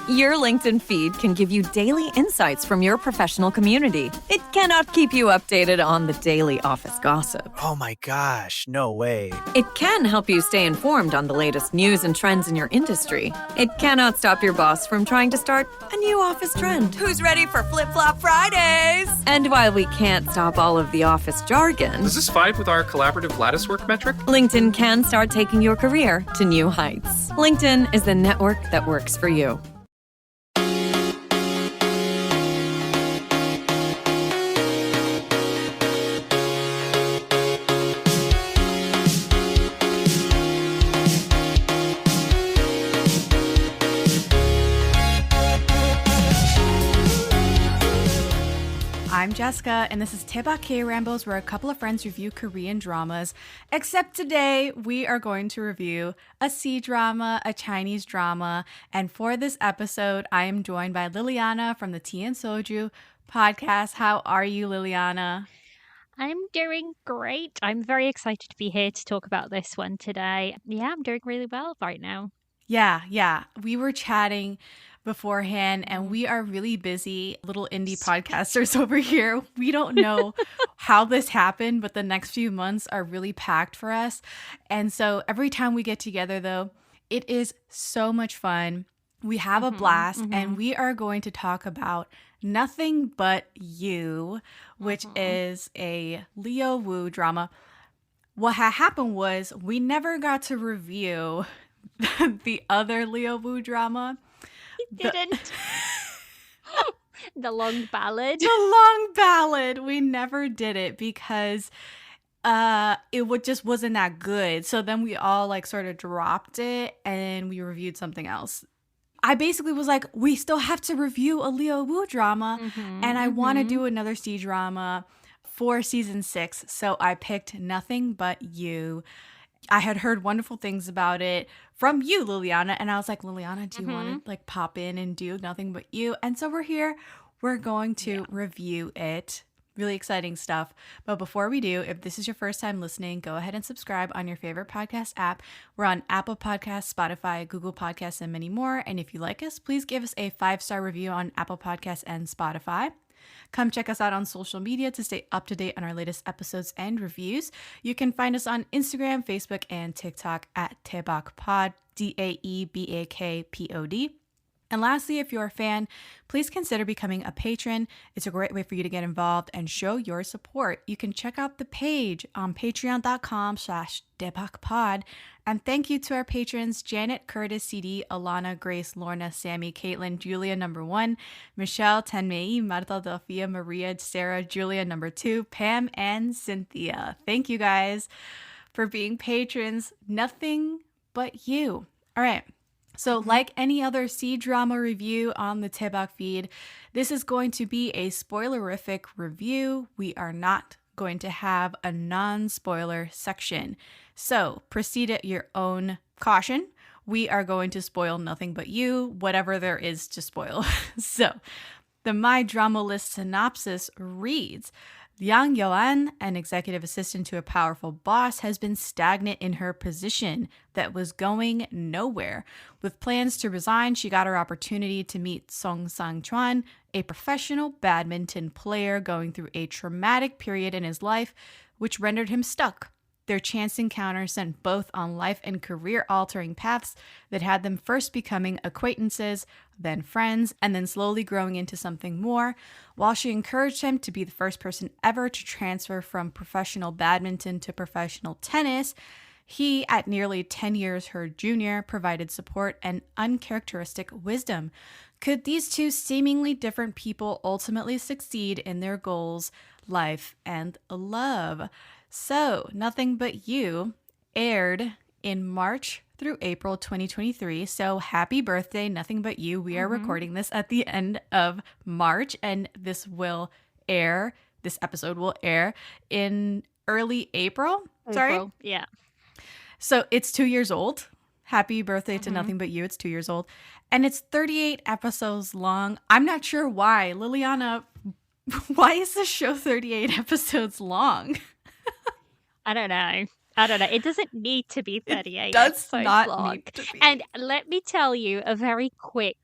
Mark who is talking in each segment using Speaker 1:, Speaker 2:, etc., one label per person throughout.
Speaker 1: Your LinkedIn feed can give you daily insights from your professional community. It cannot keep you updated on the daily office gossip.
Speaker 2: Oh my gosh, no way.
Speaker 1: It can help you stay informed on the latest news and trends in your industry. It cannot stop your boss from trying to start a new office trend. Who's ready for Flip-Flop Fridays? And while we can't stop all of the office jargon,
Speaker 3: Does this vibe with our collaborative lattice work metric?
Speaker 1: LinkedIn can start taking your career to new heights. LinkedIn is the network that works for you.
Speaker 4: I'm Jessica, and this is Daebak K-Rambles, where a couple of friends review Korean dramas. Except today, we are going to review a C-drama, a Chinese drama, and for this episode, I am joined by Liliana from the Tea Soju Podcast. How are you, Liliana?
Speaker 5: I'm doing great. I'm very excited to be here to talk about this one today. Yeah, I'm doing really well right now.
Speaker 4: Yeah. We were chatting beforehand, and we are really busy little indie podcasters over here. We don't know how this happened, but the next few months are really packed for us. And so every time we get together, though, it is so much fun. We have a blast, and we are going to talk about Nothing But You, which is a Leo Wu drama. What had happened was we never got to review the other Leo Wu drama.
Speaker 5: Didn't. The long ballad.
Speaker 4: The long ballad. We never did it because just wasn't that good. So then we all sort of dropped it and we reviewed something else. I basically was like, we still have to review a Leo Wu drama, and I want to do another C drama for season 6. So I picked Nothing But You. I had heard wonderful things about it from you, Liliana, and I was like, Liliana, do you want to pop in and do Nothing But You? And so we're here. We're going to review it. Really exciting stuff. But before we do, if this is your first time listening, go ahead and subscribe on your favorite podcast app. We're on Apple Podcasts, Spotify, Google Podcasts, and many more. And if you like us, please give us a 5-star review on Apple Podcasts and Spotify. Come check us out on social media to stay up to date on our latest episodes and reviews. You can find us on Instagram, Facebook, and TikTok at Daebak Pod, DAEBAKPOD. And lastly, if you're a fan, please consider becoming a patron. It's a great way for you to get involved and show your support. You can check out the page on patreon.com/DaebakPod. And thank you to our patrons, Janet, Curtis, CD, Alana, Grace, Lorna, Sammy, Caitlin, Julia, number 1, Michelle, Tenmei, Marta, Delphia, Maria, Sarah, Julia, number 2, Pam, and Cynthia. Thank you guys for being patrons. Nothing But You. All right. So like any other C-drama review on the Daebak feed, this is going to be a spoilerific review. We are not going to have a non-spoiler section. So proceed at your own caution. We are going to spoil Nothing But You, whatever there is to spoil. So the My Drama List synopsis reads, Yang Yoan, an executive assistant to a powerful boss, has been stagnant in her position that was going nowhere. With plans to resign, she got her opportunity to meet Song Sang-chuan, a professional badminton player going through a traumatic period in his life, which rendered him stuck. Their chance encounter sent both on life and career-altering paths that had them first becoming acquaintances, then friends, and then slowly growing into something more. While she encouraged him to be the first person ever to transfer from professional badminton to professional tennis, he, at nearly 10 years her junior, provided support and uncharacteristic wisdom. Could these two seemingly different people ultimately succeed in their goals, life, and love? So, Nothing But You aired in March through April 2023. So, happy birthday, Nothing But You. We are recording this at the end of March, and this episode will air in early April. Sorry?
Speaker 5: Yeah.
Speaker 4: So, it's 2 years old. Happy birthday to Nothing But You. It's 2 years old. And it's 38 episodes long. I'm not sure why. Liliana, why is this show 38 episodes long?
Speaker 5: I don't know. It doesn't need to be 38.
Speaker 4: It does
Speaker 5: so
Speaker 4: not
Speaker 5: long.
Speaker 4: need to be.
Speaker 5: And let me tell you a very quick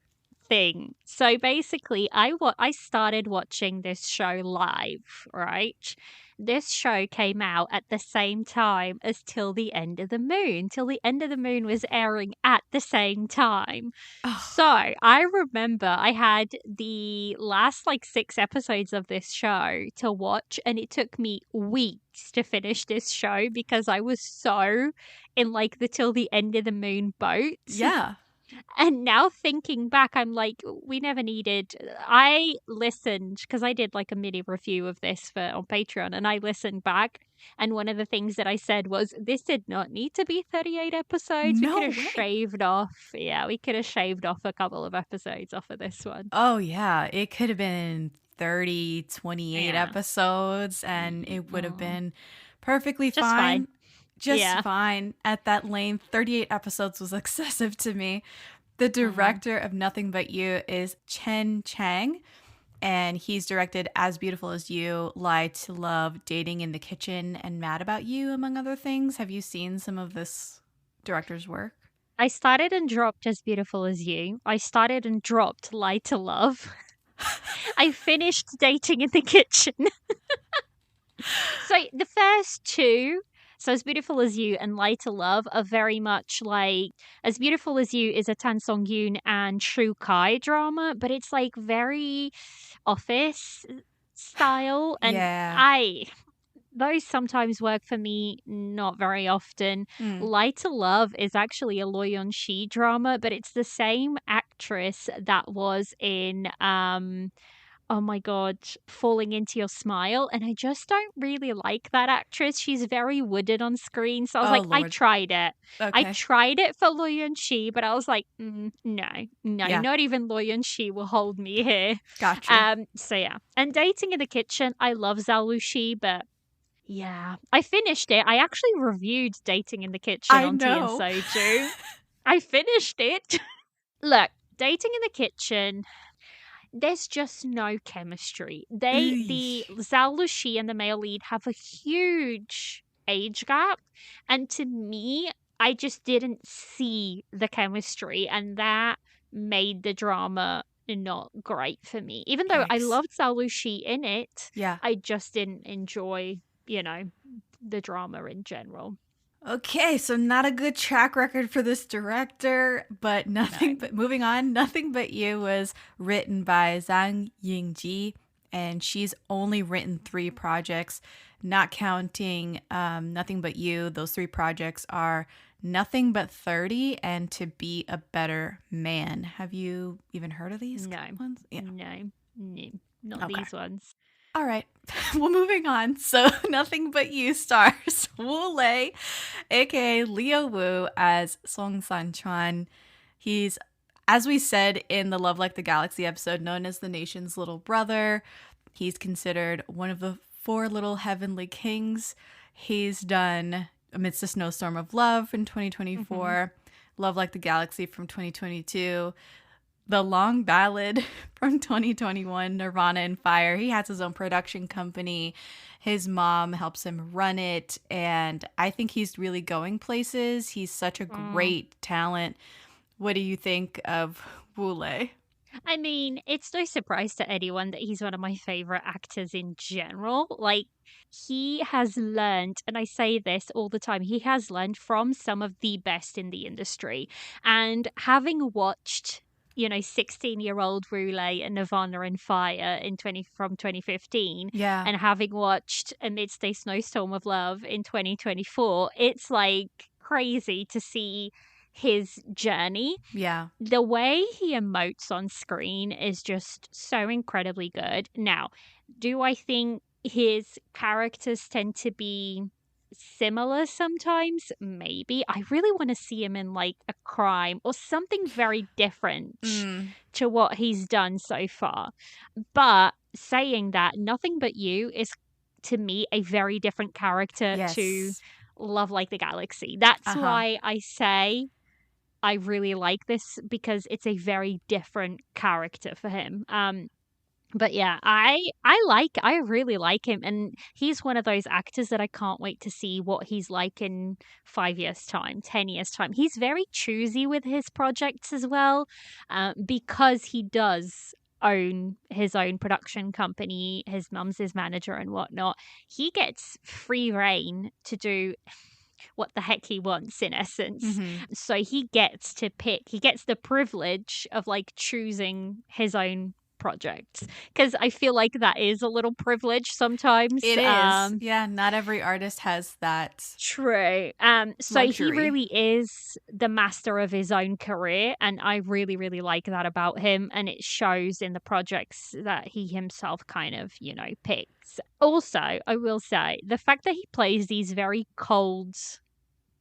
Speaker 5: thing. So basically, I started watching this show live, right? This show came out at the same time as Till the End of the Moon. Till the End of the Moon was airing at the same time.
Speaker 4: Oh,
Speaker 5: So I remember I had the last like 6 episodes of this show to watch, and it took me weeks to finish this show because I was so in like the Till the End of the Moon boat.
Speaker 4: yeah.
Speaker 5: And now thinking back, I'm like, we never needed. I listened because I did like a mini review of this on Patreon, and I listened back. And one of the things that I said was, this did not need to be 38 episodes.
Speaker 4: No
Speaker 5: we could have
Speaker 4: way.
Speaker 5: shaved off. Yeah, we could have shaved off a couple of episodes off of this one.
Speaker 4: Oh, yeah. It could have been 30, 28
Speaker 5: Yeah.
Speaker 4: episodes, and it would have been perfectly
Speaker 5: Just
Speaker 4: fine.
Speaker 5: fine.
Speaker 4: Just
Speaker 5: Yeah.
Speaker 4: fine. At that length, 38 episodes was excessive to me. The director of Nothing But You is Chen Chang, and he's directed As Beautiful as You, Lie to Love, Dating in the Kitchen, and Mad About You, among other things. Have you seen some of this director's work?
Speaker 5: I started and dropped As Beautiful as You. I started and dropped Lie to Love. I finished Dating in the Kitchen. So the first two, so As Beautiful as You and Lie to Love, are very much like As Beautiful as You is a Tan Song Yoon and Shu Kai drama, but it's like very office style, and
Speaker 4: Yeah.
Speaker 5: those sometimes work for me, not very often.
Speaker 4: Mm.
Speaker 5: Lie to Love is actually a Lo Yeon Shi drama, but it's the same actress that was in oh my god, Falling Into Your Smile, and I just don't really like that actress. She's very wooded on screen, so I was
Speaker 4: Oh,
Speaker 5: like, I
Speaker 4: Lord.
Speaker 5: tried it. I
Speaker 4: Okay.
Speaker 5: tried it for Lo Yeon Shi, but I was like, no,
Speaker 4: Yeah.
Speaker 5: not even Lo Yeon Shi will hold me here.
Speaker 4: Gotcha.
Speaker 5: So yeah, and Dating in the Kitchen, I love Zhou Lushi, but yeah, I finished it. I actually reviewed Dating in the Kitchen
Speaker 4: I
Speaker 5: on Tea and
Speaker 4: know.
Speaker 5: Soju. I finished it. Look, Dating in the Kitchen, there's just no chemistry. The Zhao Lushi and the male lead have a huge age gap, and to me, I just didn't see the chemistry, and that made the drama not great for me. Even though I
Speaker 4: Yikes.
Speaker 5: loved Zhao Lushi in it,
Speaker 4: Yeah.
Speaker 5: I just didn't enjoy, the drama in general.
Speaker 4: Okay, so not a good track record for this director, but moving on, Nothing But You was written by Zhang Yingji, and she's only written 3 projects, not counting Nothing But You. Those 3 projects are Nothing But 30 and To Be a Better Man. Have you even heard of these
Speaker 5: No.
Speaker 4: ones? Yeah.
Speaker 5: No, not
Speaker 4: Okay.
Speaker 5: these ones.
Speaker 4: All right. Well, moving on. So, Nothing But You stars Wu Lei, aka Leo Wu, as Song San-chuan. He's, as we said in the Love Like the Galaxy episode, known as the nation's little brother. He's considered one of the 4 little heavenly kings. He's done Amidst a Snowstorm of Love in 2024, Love Like the Galaxy from 2022, The Long Ballad from 2021, Nirvana and Fire. He has his own production company. His mom helps him run it, and I think he's really going places. He's such a great talent. What do you think of Wu Lei?
Speaker 5: I mean, it's no surprise to anyone that he's one of my favorite actors in general. Like, he has learned, and I say this all the time, he has learned from some of the best in the industry. And having watched 16-year-old Rule and Nirvana and Fire from 2015,
Speaker 4: Yeah.
Speaker 5: and having watched Amidst a Snowstorm of Love in 2024, it's like crazy to see his journey.
Speaker 4: Yeah.
Speaker 5: The way he emotes on screen is just so incredibly good. Now, do I think his characters tend to be similar sometimes? Maybe. I really want to see him in like a crime or something very different to what he's done so far. But saying that, Nothing But You is to me a very different character to Love Like the Galaxy. That's why I say I really like this, because it's a very different character for him. But yeah, I really like him, and he's one of those actors that I can't wait to see what he's like in 5 years' time, 10 years' time. He's very choosy with his projects as well, because he does own his own production company. His mum's his manager and whatnot. He gets free reign to do what the heck he wants, in essence. So he gets to pick, he gets the privilege of like choosing his own projects, because I feel like that is a little privilege sometimes.
Speaker 4: It is. Yeah, not every artist has that.
Speaker 5: True. So
Speaker 4: luxury.
Speaker 5: he really is the master of his own career, and I really, really like that about him, and it shows in the projects that he himself kind of, picks. Also, I will say, the fact that he plays these very cold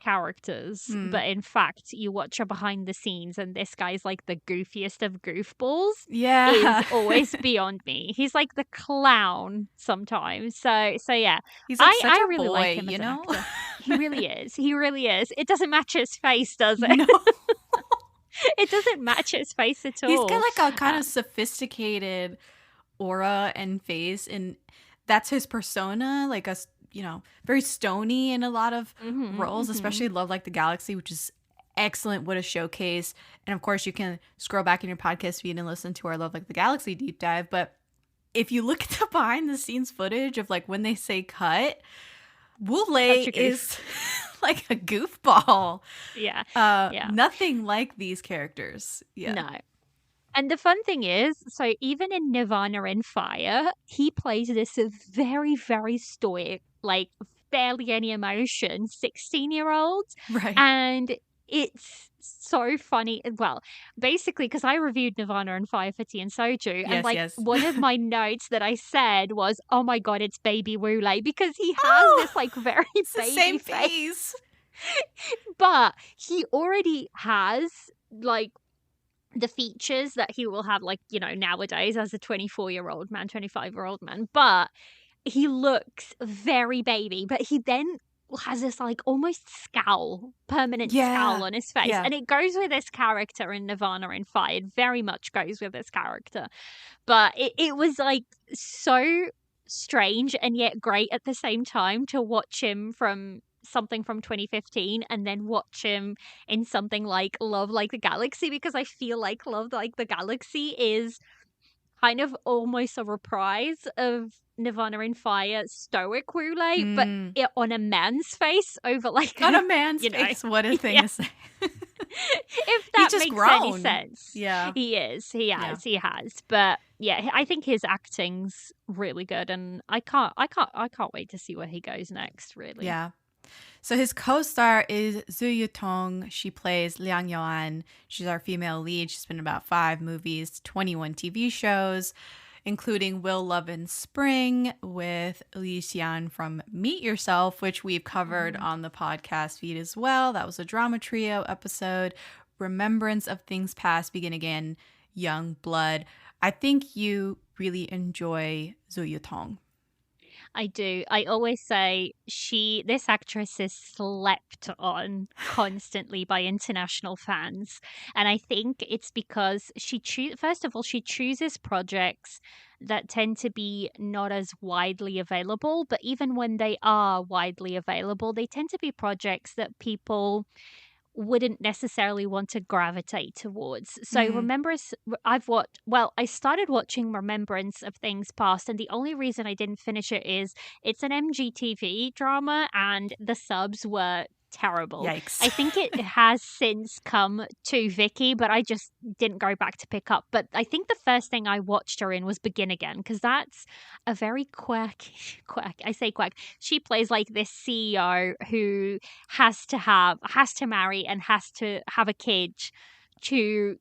Speaker 5: characters, but in fact you watch a behind the scenes and this guy's like the goofiest of goofballs, is always beyond me. He's like the clown sometimes. So yeah,
Speaker 4: he's like such
Speaker 5: I
Speaker 4: a
Speaker 5: really
Speaker 4: boy,
Speaker 5: like him as an actor. He really is. It doesn't match his face, does it?
Speaker 4: No.
Speaker 5: It doesn't match his face at all.
Speaker 4: He's got like a kind of sophisticated aura and face, and that's his persona, like a very stony in a lot of roles, especially Love Like the Galaxy, which is excellent. What a showcase. And of course, you can scroll back in your podcast feed and listen to our Love Like the Galaxy deep dive. But if you look at the behind the scenes footage of like when they say cut, Wu Lei is like a goofball.
Speaker 5: Yeah.
Speaker 4: Nothing like these characters. Yeah.
Speaker 5: No. And the fun thing is, so even in Nirvana and Fire, he plays this very, very stoic, like barely any emotion, 16-year-old.
Speaker 4: Right.
Speaker 5: And it's so funny. Well, basically, because I reviewed Nirvana and Fire for Tea and Soju, and one of my notes that I said was, "Oh my god, it's Baby Wu Lei," because he has this like very baby
Speaker 4: same face.
Speaker 5: But he already has like the features that he will have, like, nowadays as a 24-year-old man, 25-year-old man. But he looks very baby, but he then has this like almost permanent scowl on his face.
Speaker 4: Yeah.
Speaker 5: And it goes with this character in Nirvana and Fire. It very much goes with this character. But it was like so strange and yet great at the same time to watch him from something from 2015 and then watch him in something like Love Like the Galaxy, because I feel like Love Like the Galaxy is kind of almost a reprise of Nirvana and Fire stoic Wu Lei, but on a man's face over like
Speaker 4: on a man's face. What a thing to say.
Speaker 5: If that makes any sense.
Speaker 4: Yeah.
Speaker 5: He has. But yeah, I think his acting's really good, and I can't wait to see where he goes next, really.
Speaker 4: Yeah. So his co-star is Zhou Tong. She plays Liang Yuan. She's our female lead. She's been in about 5 movies, 21 TV shows, including Will Love in Spring with Li Xian from Meet Yourself, which we've covered on the podcast feed as well. That was a drama trio episode. Remembrance of Things Past, Begin Again, Young Blood. I think you really enjoy Zhou Tong.
Speaker 5: I do. I always say this actress is slept on constantly by international fans. And I think it's because first of all, she chooses projects that tend to be not as widely available. But even when they are widely available, they tend to be projects that people wouldn't necessarily want to gravitate towards. So I started watching Remembrance of Things Past, and the only reason I didn't finish it is it's an MGTV drama and the subs were terrible.
Speaker 4: Yikes.
Speaker 5: I think it has since come to Vicky, but I just didn't go back to pick up. But I think the first thing I watched her in was Begin Again, because that's a very quack. I say quack. She plays like this CEO who has to marry and has to have a kid to,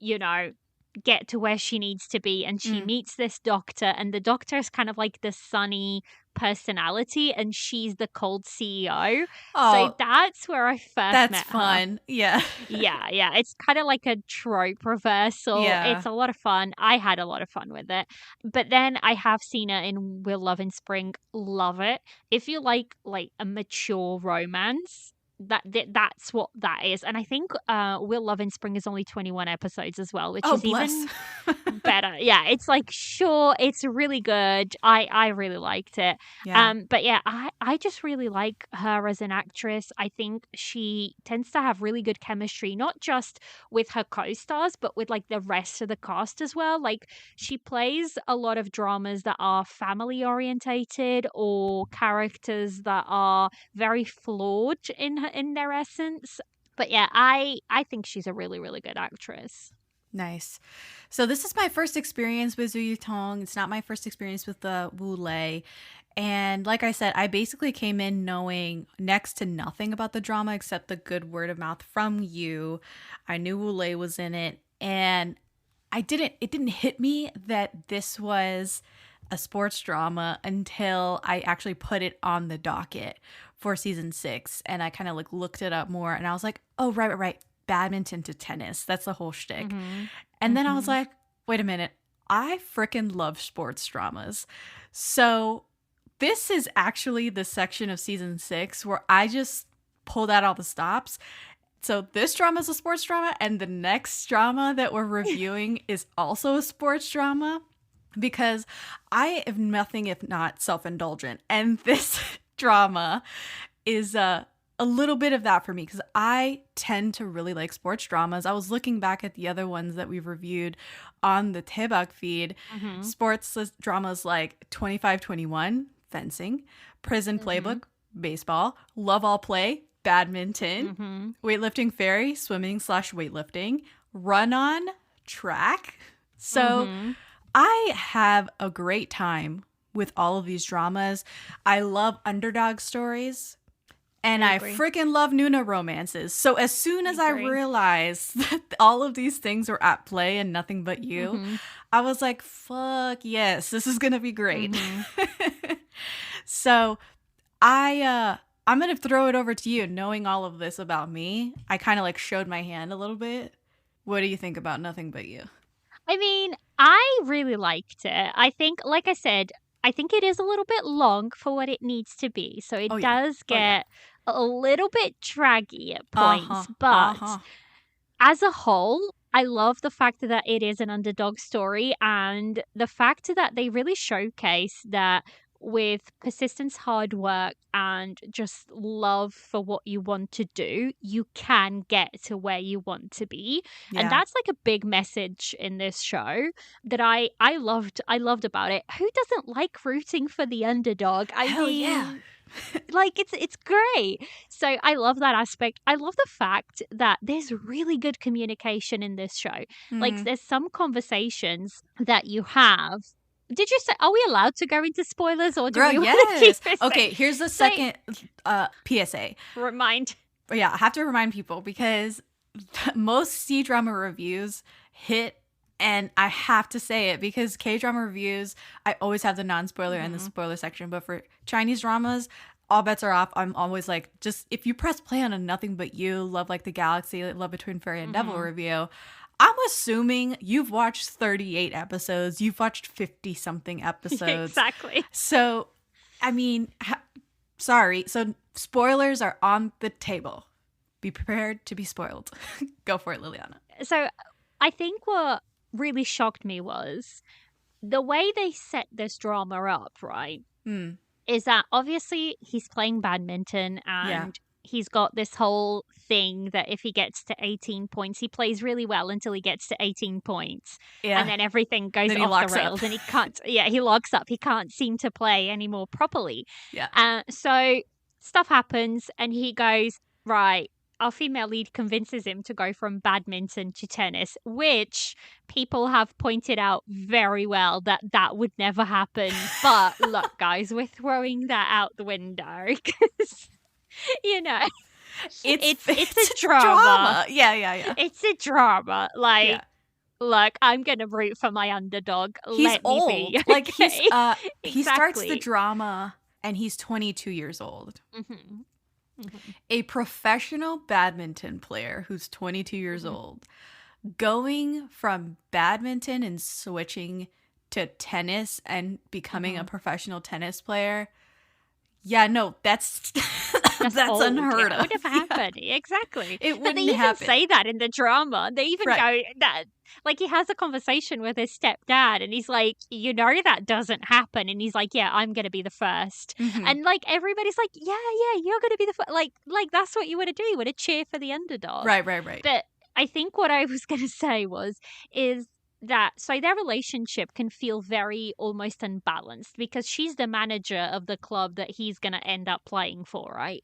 Speaker 5: get to where she needs to be. And she meets this doctor, and the doctor is kind of like the sunny personality, and she's the cold CEO. So that's where I first met her.
Speaker 4: That's fun. Yeah.
Speaker 5: Yeah. It's kind of like a trope reversal.
Speaker 4: Yeah.
Speaker 5: It's a lot of fun. I had a lot of fun with it. But then I have seen her in Will Love in Spring. Love it. If you like a mature romance, that's what that is. And I think Will Love in Spring is only 21 episodes as well, which is even better. Yeah, it's like, sure, it's really good. I really liked it.
Speaker 4: Yeah.
Speaker 5: But yeah, I just really like her as an actress. I think she tends to have really good chemistry, not just with her co-stars, but with like the rest of the cast as well. Like, she plays a lot of dramas that are family orientated or characters that are very flawed in their essence. But yeah, I think she's a really, really good actress.
Speaker 4: Nice. So this is my first experience with Zhou Tong. It's not my first experience with the Wu Lei. And like I said, I basically came in knowing next to nothing about the drama except the good word of mouth from you. I knew Wu Lei was in it, and it didn't hit me that this was a sports drama until I actually put it on the docket for season 6, and I kind of like looked it up more, and I was like, oh, right. Badminton to tennis. That's the whole shtick.
Speaker 5: Mm-hmm.
Speaker 4: And then I was like, wait a minute. I freaking love sports dramas. So this is actually the section of season 6 where I just pulled out all the stops. So this drama is a sports drama, and the next drama that we're reviewing is also a sports drama, because I am nothing if not self-indulgent. And this drama is a little bit of that for me, because I tend to really like sports dramas. I was looking back at the other ones that we've reviewed on the Daebak feed.
Speaker 5: Mm-hmm.
Speaker 4: Sports dramas like 25-21, fencing, Prison Playbook, baseball, Love All Play, badminton, Weightlifting Fairy, swimming/weightlifting, Run On, track. So I have a great time with all of these dramas. I love underdog stories. And I freaking love noona romances. So as soon as I realized that all of these things were at play and Nothing But You, I was like, fuck yes, this is going to be great. So I'm going to throw it over to you. Knowing all of this about me, I kind of like showed my hand a little bit. What do you think about Nothing But You?
Speaker 5: I mean, I really liked it. I think, like I said, I think it is a little bit long for what it needs to be. So it does get a little bit draggy at points. But as a whole, I love the fact that it is an underdog story, and the fact that they really showcase that with persistence, hard work, and just love for what you want to do, you can get to where you want to be.
Speaker 4: Yeah.
Speaker 5: And that's like a big message in this show that I loved about it. Who doesn't like rooting for the underdog?
Speaker 4: Hell yeah.
Speaker 5: Like, it's great. So I love that aspect. I love the fact that there's really good communication in this show. Like, there's some conversations that you have. Did you say, are we allowed to go into spoilers, or do we want to keep it
Speaker 4: Okay, here's the second PSA.
Speaker 5: Remind.
Speaker 4: Yeah, I have to remind people, because most C-drama reviews hit, and I have to say it because K-drama reviews, I always have the non-spoiler and the spoiler section, but for Chinese dramas, all bets are off. I'm always like, just if you press play on a Nothing But You, Love Like the Galaxy, Love Between Fairy and Devil review, I'm assuming you've watched 38 episodes. You've watched 50-something episodes.
Speaker 5: Exactly.
Speaker 4: So, I mean, sorry. So, spoilers are on the table. Be prepared to be spoiled. Go for it, Liliana.
Speaker 5: So, I think what really shocked me was the way they set this drama up, right? Is that obviously he's playing badminton, and he's got this whole thing that if he gets to 18 points, he plays really well until he gets to 18 points. Yeah. And then everything goes off the rails and he can't, he locks up. He can't seem to play anymore properly.
Speaker 4: Yeah.
Speaker 5: So stuff happens and he goes, right, our female lead convinces him to go from badminton to tennis, which people have pointed out very well that would never happen. But look, guys, we're throwing that out the window because, you know, it's a drama.
Speaker 4: Yeah.
Speaker 5: It's a drama. Like, look, I'm gonna root for my underdog.
Speaker 4: He's old.
Speaker 5: Me be.
Speaker 4: Like he's
Speaker 5: Exactly.
Speaker 4: He starts the drama and he's 22 years old. A professional badminton player who's 22 years old, going from badminton and switching to tennis and becoming a professional tennis player. Yeah, no, that's
Speaker 5: That's
Speaker 4: That's
Speaker 5: old.
Speaker 4: unheard
Speaker 5: It
Speaker 4: of.
Speaker 5: would have happened. Exactly.
Speaker 4: It
Speaker 5: But they
Speaker 4: wouldn't
Speaker 5: even
Speaker 4: happen.
Speaker 5: say that in the drama. They even
Speaker 4: Right.
Speaker 5: go that, like, he has a conversation with his stepdad and he's like, you know, that doesn't happen. And he's like, yeah, I'm going to be the first.
Speaker 4: Mhm.
Speaker 5: And like, everybody's like, yeah, you're going to be the first. Like that's what you want to do. You want to cheer for the underdog.
Speaker 4: Right.
Speaker 5: But I think what I was going to say is that so their relationship can feel very almost unbalanced because she's the manager of the club that he's going to end up playing for, right?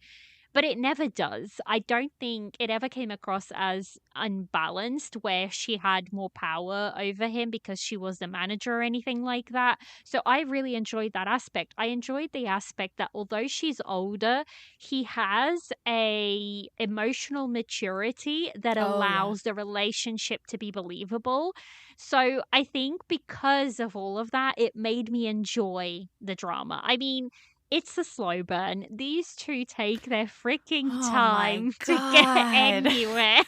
Speaker 5: But it never does. I don't think it ever came across as unbalanced where she had more power over him because she was the manager or anything like that. So I really enjoyed that aspect. I enjoyed the aspect that although she's older, he has a emotional maturity that
Speaker 4: Oh, yeah.
Speaker 5: allows the relationship to be believable. So I think because of all of that, it made me enjoy the drama. I mean, it's a slow burn. These two take their freaking
Speaker 4: Oh my
Speaker 5: time to get
Speaker 4: God.
Speaker 5: anywhere.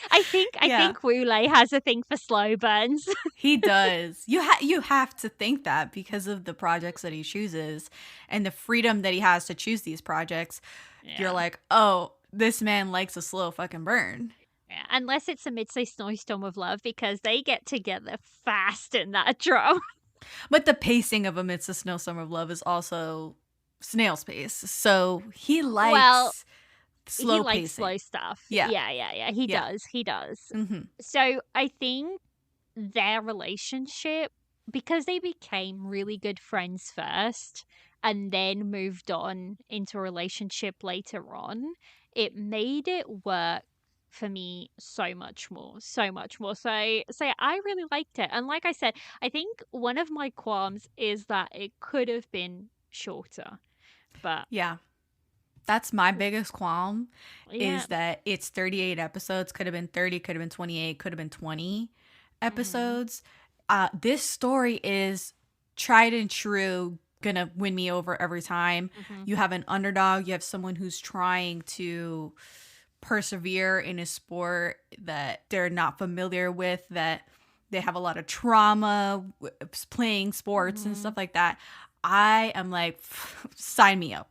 Speaker 5: I think Wule has a thing for slow burns.
Speaker 4: He does. You have to think that because of the projects that he chooses and the freedom that he has to choose these projects.
Speaker 5: Yeah.
Speaker 4: You're like, oh, this man likes a slow fucking burn.
Speaker 5: Yeah, unless it's a Midday Snowstorm of Love because they get together fast in that drama.
Speaker 4: But the pacing of Amidst the Snow Summer of Love is also snail's pace. So he likes slow
Speaker 5: he likes
Speaker 4: pacing.
Speaker 5: slow stuff.
Speaker 4: Yeah.
Speaker 5: He does.
Speaker 4: Mm-hmm.
Speaker 5: So I think their relationship, because they became really good friends first and then moved on into a relationship later on, it made it work for me so much more. So I really liked it. And like I said, I think one of my qualms is that it could have been shorter. But
Speaker 4: Yeah. That's my biggest qualm
Speaker 5: yeah.
Speaker 4: is that it's 38 episodes. Could have been 30, could have been 28, could have been 20 episodes. This story is tried and true, gonna win me over every time. You have an underdog. You have someone who's trying to persevere in a sport that they're not familiar with, that they have a lot of trauma playing sports and stuff like that. I am like, sign me up.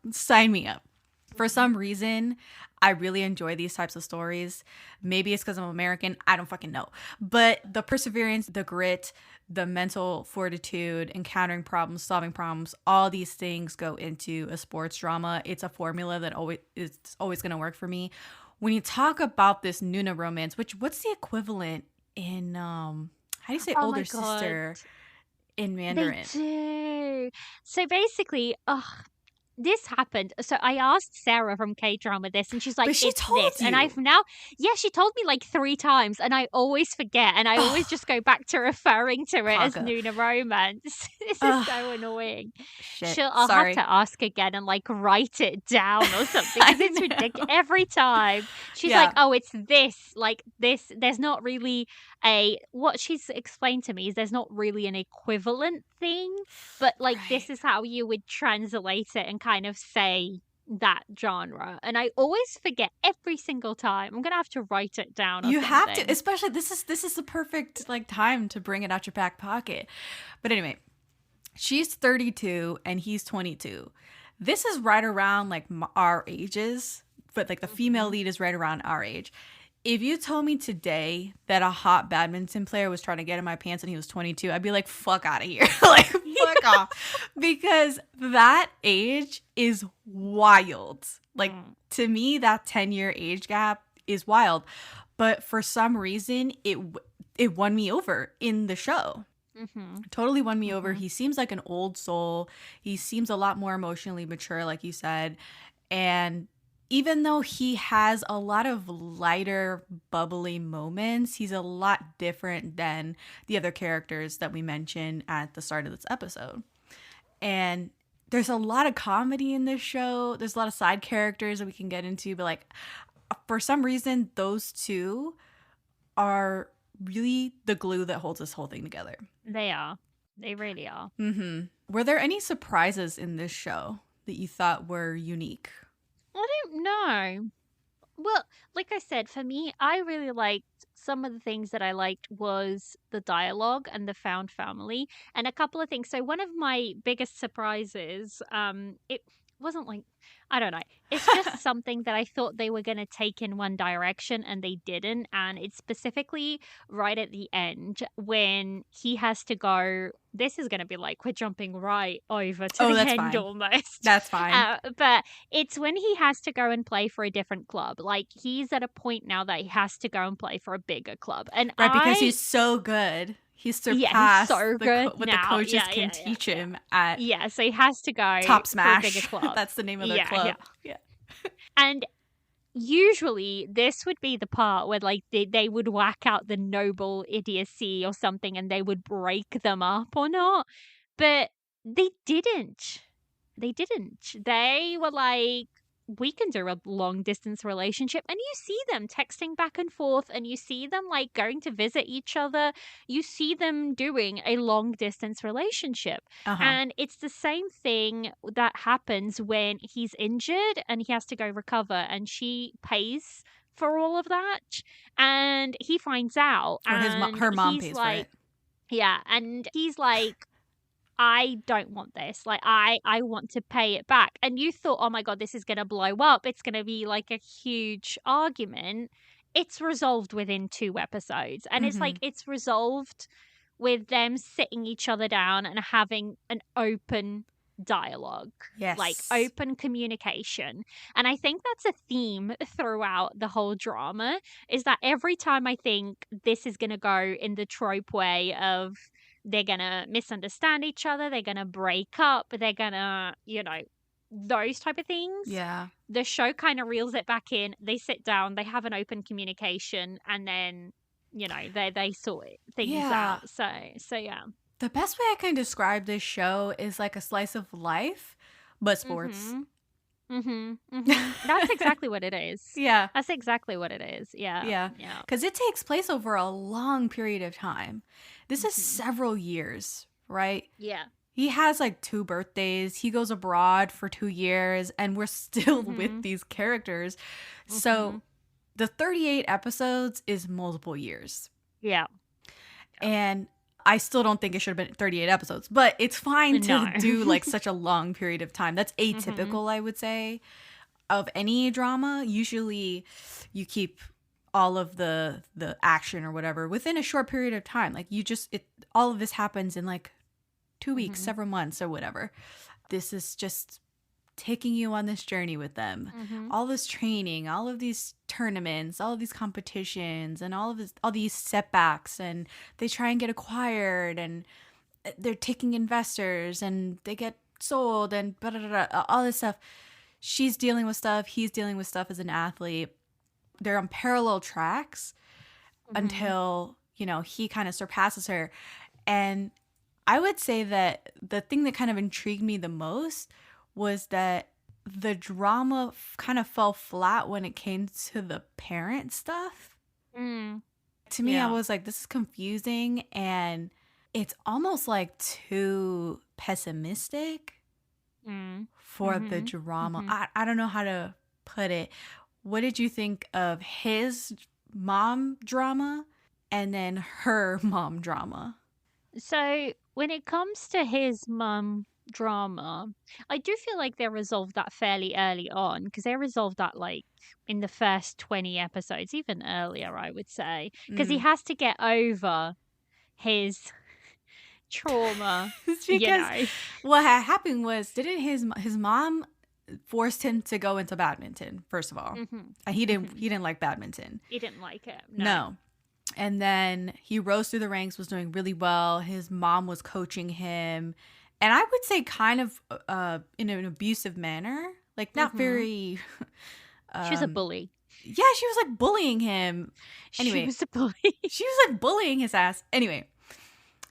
Speaker 4: For some reason, I really enjoy these types of stories. Maybe it's because I'm American. I don't fucking know. But the perseverance, the grit, the mental fortitude, encountering problems, solving problems, all these things go into a sports drama. It's a formula that it's always going to work for me. When you talk about this noona romance, what's the equivalent in how do you say older sister in Mandarin?
Speaker 5: They do. So basically, this happened. So I asked Sarah from K-Drama this, and she's like,
Speaker 4: But she
Speaker 5: it's
Speaker 4: told
Speaker 5: this. And
Speaker 4: you.
Speaker 5: I've now, she told me like 3 times, and I always forget, and I always just go back to referring to it as
Speaker 4: Kaga.
Speaker 5: noona romance. This is so annoying.
Speaker 4: Shit.
Speaker 5: I'll
Speaker 4: Sorry.
Speaker 5: have to ask again and like write it down or something, because it's ridiculous. Every time she's like, oh, it's this, like this. There's not really what she's explained to me is there's not really an equivalent thing, but like this is how you would translate it and kind of say that genre. And I always forget every single time. I'm gonna have to write it down.
Speaker 4: You have to, especially this is the perfect like time to bring it out your back pocket. But anyway, she's 32 and he's 22. This is right around like our ages, but like the female lead is right around our age. If you told me today that a hot badminton player was trying to get in my pants and he was 22, I'd be like, fuck out of here. Like, fuck off. Because that age is wild. Like, to me, that 10-year age gap is wild. But for some reason, it won me over in the show. Totally won me over. He seems like an old soul. He seems a lot more emotionally mature, like you said. And even though he has a lot of lighter, bubbly moments, he's a lot different than the other characters that we mentioned at the start of this episode. And there's a lot of comedy in this show. There's a lot of side characters that we can get into. But like, for some reason, those two are really the glue that holds this whole thing together.
Speaker 5: They are. They really are.
Speaker 4: Were there any surprises in this show that you thought were unique?
Speaker 5: I don't know. Well, like I said, for me, I really liked some of the things that I liked was the dialogue and the found family and a couple of things. So one of my biggest surprises, wasn't like, I don't know. It's just something that I thought they were going to take in one direction and they didn't. And it's specifically right at the end when he has to go. This is going to be like we're jumping right over to the
Speaker 4: that's
Speaker 5: end
Speaker 4: fine.
Speaker 5: almost.
Speaker 4: That's fine.
Speaker 5: But it's when he has to go and play for a different club. Like he's at a point now that he has to go and play for a bigger club. And
Speaker 4: Right, because he's so good. He's surpassed
Speaker 5: so good
Speaker 4: what
Speaker 5: now.
Speaker 4: the coaches can teach him at
Speaker 5: so he has to go
Speaker 4: Top
Speaker 5: for a
Speaker 4: Smash.
Speaker 5: bigger club.
Speaker 4: That's the name of their club. Yeah.
Speaker 5: And usually this would be the part where like they would whack out the noble idiocy or something and they would break them up or not. But they didn't. They were like, we can do a long distance relationship. And you see them texting back and forth and you see them like going to visit each other. You see them doing a long distance relationship. And it's the same thing that happens when he's injured and he has to go recover and she pays for all of that. And he finds out.
Speaker 4: Or her mom pays for it.
Speaker 5: Yeah. And he's like, I don't want this. Like, I want to pay it back. And you thought, oh my God, this is going to blow up. It's going to be like a huge argument. It's resolved within 2 episodes. And it's like, it's resolved with them sitting each other down and having an open dialogue.
Speaker 4: Yes.
Speaker 5: Like open communication. And I think that's a theme throughout the whole drama, is that every time I think this is going to go in the trope way of they're going to misunderstand each other, they're going to break up, they're going to, those type of things.
Speaker 4: Yeah.
Speaker 5: The show kind of reels it back in. They sit down, they have an open communication, and then, they sort things out. So yeah.
Speaker 4: The best way I can describe this show is like a slice of life, but sports.
Speaker 5: That's exactly what it is.
Speaker 4: Yeah.
Speaker 5: That's exactly what it is. Yeah.
Speaker 4: Because it takes place over a long period of time. This is several years, right?
Speaker 5: Yeah.
Speaker 4: He has like 2 birthdays. He goes abroad for 2 years, and we're still with these characters. So the 38 episodes is multiple years.
Speaker 5: Yeah.
Speaker 4: And I still don't think it should have been 38 episodes, but it's fine to do like such a long period of time. That's atypical, I would say, of any drama. Usually you keep all of the action or whatever within a short period of time. Like all of this happens in like 2 weeks, several months or whatever. This is just taking you on this journey with them. All this training, all of these tournaments, all of these competitions, and all these setbacks, and they try and get acquired, and they're taking investors, and they get sold, and all this stuff. She's dealing with stuff. He's dealing with stuff as an athlete. They're on parallel tracks until, he kind of surpasses her. And I would say that the thing that kind of intrigued me the most was that the drama kind of fell flat when it came to the parent stuff. To me, I was like, this is confusing, and it's almost like too pessimistic for the drama. I don't know how to put it. What did you think of his mom drama and then her mom drama?
Speaker 5: So when it comes to his mom drama, I do feel like they resolved that fairly early on, because they resolved that like in the first 20 episodes, even earlier, I would say, because he has to get over his trauma.
Speaker 4: Because what had happened was, didn't his mom forced him to go into badminton, first of all. And he didn't like badminton.
Speaker 5: He didn't like it.
Speaker 4: No. And then he rose through the ranks, was doing really well. His mom was coaching him. And I would say kind of in an abusive manner. Like, not very...
Speaker 5: she was a bully.
Speaker 4: Yeah, she was like bullying him. Anyway,
Speaker 5: she was a bully.
Speaker 4: She was like bullying his ass. Anyway,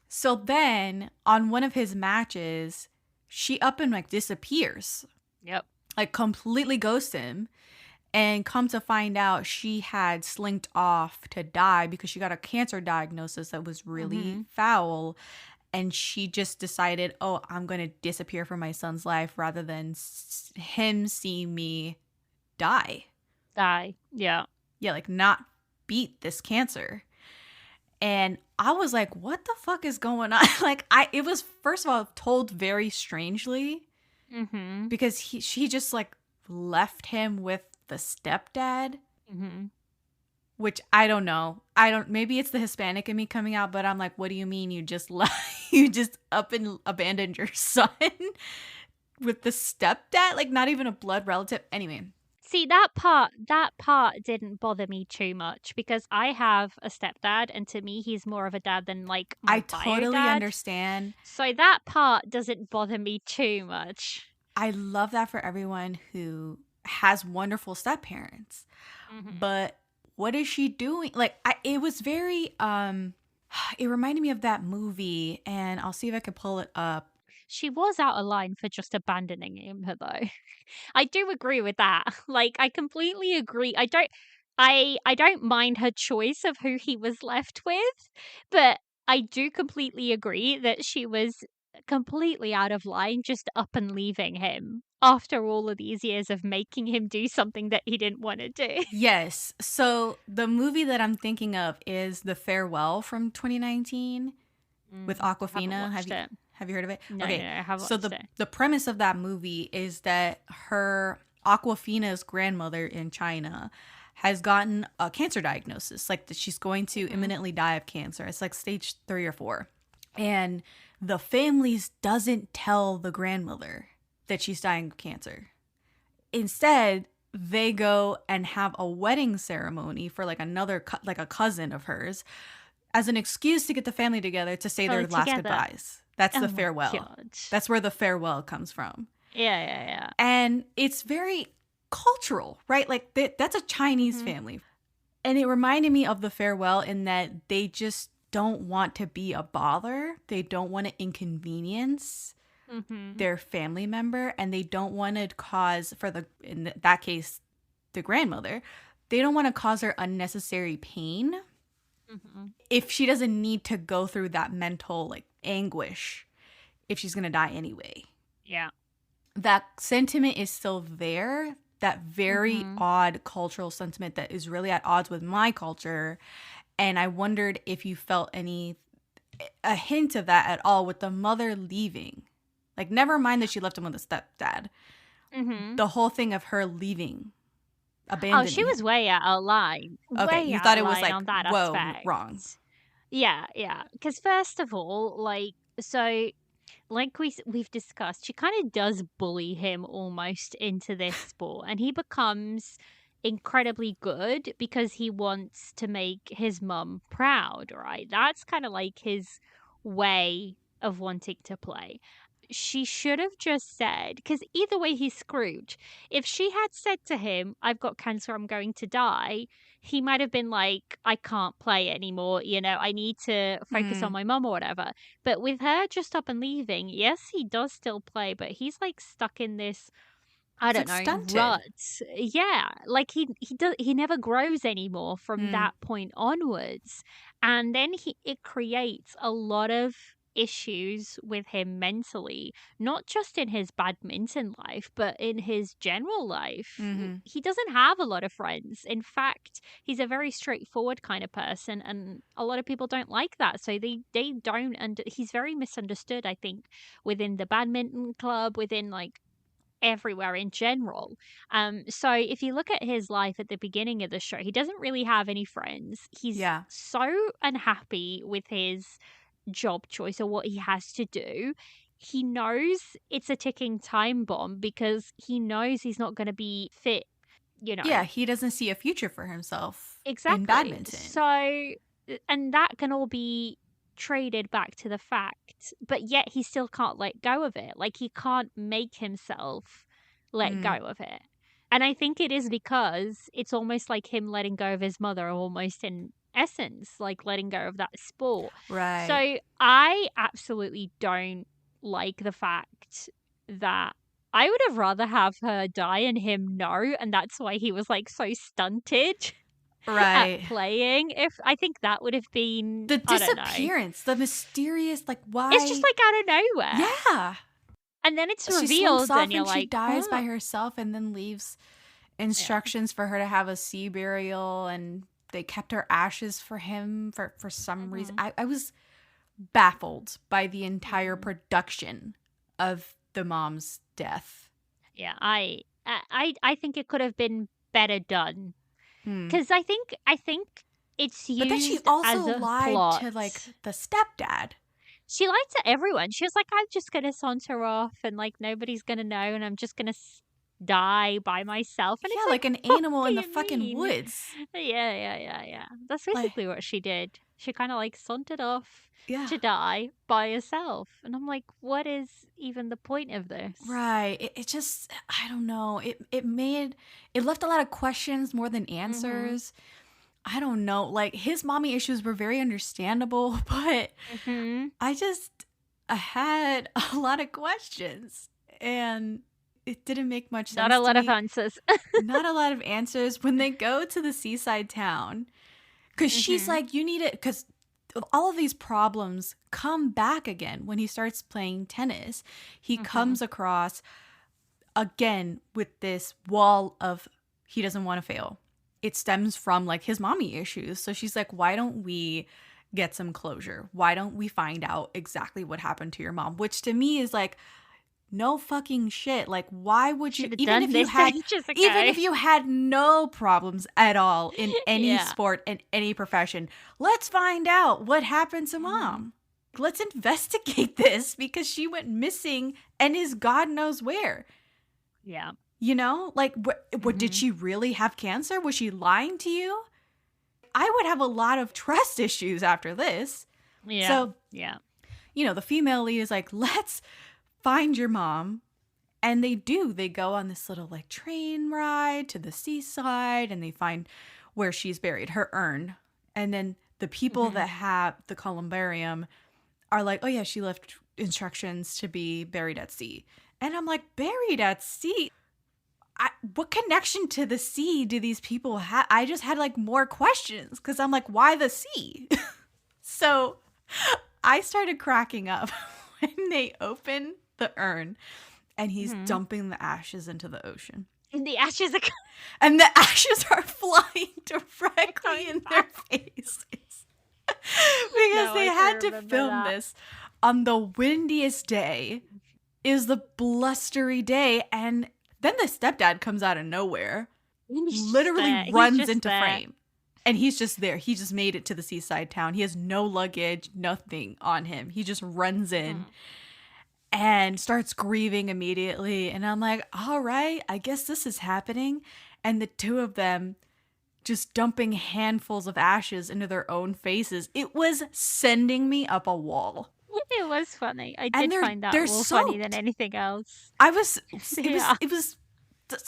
Speaker 4: so then on one of his matches, she up and like disappears.
Speaker 5: Yep.
Speaker 4: Like completely ghosts him. And come to find out, she had slinked off to die because she got a cancer diagnosis that was really foul. And she just decided, oh, I'm going to disappear from my son's life rather than him seeing me die.
Speaker 5: Yeah.
Speaker 4: Yeah, like not beat this cancer. And I was like, what the fuck is going on? Like, it was, first of all, told very strangely.
Speaker 5: Mm-hmm.
Speaker 4: because she just like left him with the stepdad,
Speaker 5: Mm-hmm.
Speaker 4: which I don't know. Maybe it's the Hispanic in me coming out, but I'm like, what do you mean you just up and abandoned your son with the stepdad? Like, not even a blood relative. Anyway.
Speaker 5: See, that part didn't bother me too much because I have a stepdad, and to me, he's more of a dad than like my
Speaker 4: I totally
Speaker 5: bio dad.
Speaker 4: understand.
Speaker 5: So that part doesn't bother me too much.
Speaker 4: I love that for everyone who has wonderful step parents.
Speaker 5: Mm-hmm.
Speaker 4: But what is she doing? Like, it was very, it reminded me of that movie, and I'll see if I can pull it up.
Speaker 5: She was out of line for just abandoning him, though. I do agree with that. Like, I completely agree. I don't mind her choice of who he was left with, but I do completely agree that she was completely out of line just up and leaving him after all of these years of making him do something that he didn't want to do.
Speaker 4: Yes. So the movie that I'm thinking of is The Farewell from 2019 with Awkwafina. Have you heard of it?
Speaker 5: No,
Speaker 4: okay.
Speaker 5: no, I haven't
Speaker 4: So
Speaker 5: watched it.
Speaker 4: the premise of that movie is that Awkwafina's grandmother in China has gotten a cancer diagnosis, like that she's going to imminently die of cancer. It's like stage 3 or 4. And the families doesn't tell the grandmother that she's dying of cancer. Instead, they go and have a wedding ceremony for like like a cousin of hers as an excuse to get the family together to say their last goodbyes. That's the farewell.
Speaker 5: God.
Speaker 4: That's where the farewell comes from.
Speaker 5: Yeah.
Speaker 4: And it's very cultural, right? Like that's a Chinese family. And it reminded me of the farewell in that they just don't want to be a bother. They don't want to inconvenience their family member, and they don't want to cause, in that case, the grandmother, they don't want to cause her unnecessary pain if she doesn't need to go through that mental like anguish if she's going to die anyway.
Speaker 5: Yeah.
Speaker 4: That sentiment is still there, that very odd cultural sentiment that is really at odds with my culture. And I wondered if you felt a hint of that at all with the mother leaving. Like, never mind that she left him with a stepdad. The whole thing of her leaving, abandoning.
Speaker 5: Oh, she was way out of line.
Speaker 4: Okay, you thought it was like, whoa, wrong.
Speaker 5: Yeah. Because first of all, like we've discussed, she kind of does bully him almost into this sport, and he becomes incredibly good because he wants to make his mum proud, right? That's kind of like his way of wanting to play. She should have just said, because either way he's screwed. If she had said to him, I've got cancer, I'm going to die, he might have been like, I can't play anymore, I need to focus on my mum or whatever. But with her just up and leaving, yes, he does still play, but he's like stuck in this, I don't know,
Speaker 4: stunted.
Speaker 5: rut. Yeah, like he never grows anymore from that point onwards. And then it creates a lot of issues with him mentally, not just in his badminton life, but in his general life. He doesn't have a lot of friends. In fact, he's a very straightforward kind of person, and a lot of people don't like that. So they don't, and he's very misunderstood, I think, within the badminton club, within like everywhere in general. So if you look at his life at the beginning of the show, he doesn't really have any friends. He's so unhappy with his job choice or what he has to do. He knows it's a ticking time bomb because he knows he's not going to be fit,
Speaker 4: Yeah, he doesn't see a future for himself
Speaker 5: exactly
Speaker 4: in badminton.
Speaker 5: So, and that can all be traded back to the fact, but yet he still can't let go of it. Like, he can't make himself let go of it. And I think it is because it's almost like him letting go of his mother, almost in essence, like letting go of that sport.
Speaker 4: Right.
Speaker 5: So I absolutely don't like the fact that I would have rather have her die and him know, and that's why he was like so stunted at playing. If I think that would have been
Speaker 4: the disappearance, the mysterious, like, why
Speaker 5: it's just like out of nowhere.
Speaker 4: Yeah.
Speaker 5: And then it's
Speaker 4: She
Speaker 5: revealed
Speaker 4: slinks off
Speaker 5: and you're like,
Speaker 4: she dies by herself and then leaves instructions for her to have a sea burial, and they kept her ashes for him for some reason. I was baffled by the entire production of the mom's death.
Speaker 5: Yeah, I think it could have been better done.
Speaker 4: Hmm.
Speaker 5: Because I think it's used
Speaker 4: But then she
Speaker 5: as
Speaker 4: also
Speaker 5: a
Speaker 4: lied
Speaker 5: plot.
Speaker 4: to like the stepdad.
Speaker 5: She lied to everyone. She was like, I'm just gonna saunter off and like nobody's gonna know and I'm just gonna die by myself. And
Speaker 4: Yeah,
Speaker 5: it's
Speaker 4: like an
Speaker 5: what
Speaker 4: animal
Speaker 5: do
Speaker 4: in the
Speaker 5: you
Speaker 4: fucking
Speaker 5: mean?
Speaker 4: woods.
Speaker 5: Yeah. That's
Speaker 4: Like-
Speaker 5: basically what she did. She kind of like sauntered off
Speaker 4: Yeah.
Speaker 5: to die by herself. And I'm like, what is even the point of this?
Speaker 4: Right. It just, I don't know. It left a lot of questions more than answers. I don't know. Like, his mommy issues were very understandable, but
Speaker 5: Mm-hmm.
Speaker 4: I had a lot of questions, and it didn't make much sense.
Speaker 5: Not a lot
Speaker 4: to
Speaker 5: of
Speaker 4: me.
Speaker 5: answers.
Speaker 4: Not a lot of answers when they go to the seaside town, because she's like, you need it, because all of these problems come back again when he starts playing tennis. He comes across again with this wall of he doesn't want to fail. It stems from like his mommy issues. So she's like, why don't we get some closure? Why don't we find out exactly what happened to your mom? Which to me is like, no fucking shit. Like, why would you,
Speaker 5: Should've
Speaker 4: even
Speaker 5: done
Speaker 4: if you
Speaker 5: this
Speaker 4: had,
Speaker 5: ages ago.
Speaker 4: even if you had no problems at all in any
Speaker 5: Yeah.
Speaker 4: sport and any profession, let's find out what happened to mom. Let's investigate this because she went missing and is God knows where.
Speaker 5: Yeah.
Speaker 4: You know, like, what did she really have cancer? Was she lying to you? I would have a lot of trust issues after this.
Speaker 5: Yeah.
Speaker 4: So,
Speaker 5: yeah.
Speaker 4: you know, the female lead is like, let's find your mom. And they do. They go on this little like train ride to the seaside and they find where she's buried, her urn. And then the people that have the columbarium are like, oh yeah, she left instructions to be buried at sea. And I'm like, buried at sea? What connection to the sea do these people have? I just had like more questions because I'm like, why the sea? So I started cracking up when they open the urn and he's dumping the ashes into the ocean.
Speaker 5: And the ashes are
Speaker 4: And the ashes are flying directly in their faces. Because
Speaker 5: No,
Speaker 4: they
Speaker 5: I
Speaker 4: had
Speaker 5: do
Speaker 4: to
Speaker 5: remember
Speaker 4: film
Speaker 5: that.
Speaker 4: this on the windiest day. It was the blustery day. And then the stepdad comes out of nowhere, literally runs into frame. And he's just there. He just made it to the seaside town. He has no luggage, nothing on him. He just runs in and starts grieving immediately. And I'm like, all right, I guess this is happening. And the two of them just dumping handfuls of ashes into their own faces. It was sending me up a wall.
Speaker 5: It was funny. I
Speaker 4: And
Speaker 5: did find that
Speaker 4: they're
Speaker 5: more funny than
Speaker 4: soaked.
Speaker 5: anything else.
Speaker 4: It was
Speaker 5: Yeah.
Speaker 4: it's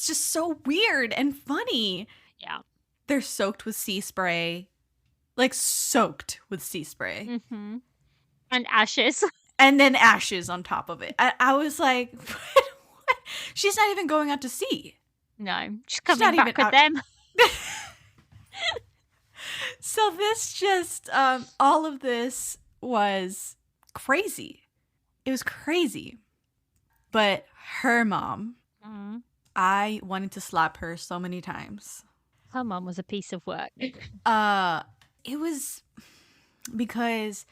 Speaker 4: just so weird and funny.
Speaker 5: Yeah.
Speaker 4: They're soaked with sea spray. Like soaked with sea spray.
Speaker 5: Mm-hmm. And ashes.
Speaker 4: And then ashes on top of it. I was like, what? She's not even going out to sea.
Speaker 5: No. She's
Speaker 4: not
Speaker 5: coming back
Speaker 4: even
Speaker 5: with
Speaker 4: out-
Speaker 5: them.
Speaker 4: So this just, all of this was crazy. It was crazy. But her mom, I wanted to slap her so many times.
Speaker 5: Her mum was a piece of work.
Speaker 4: It was because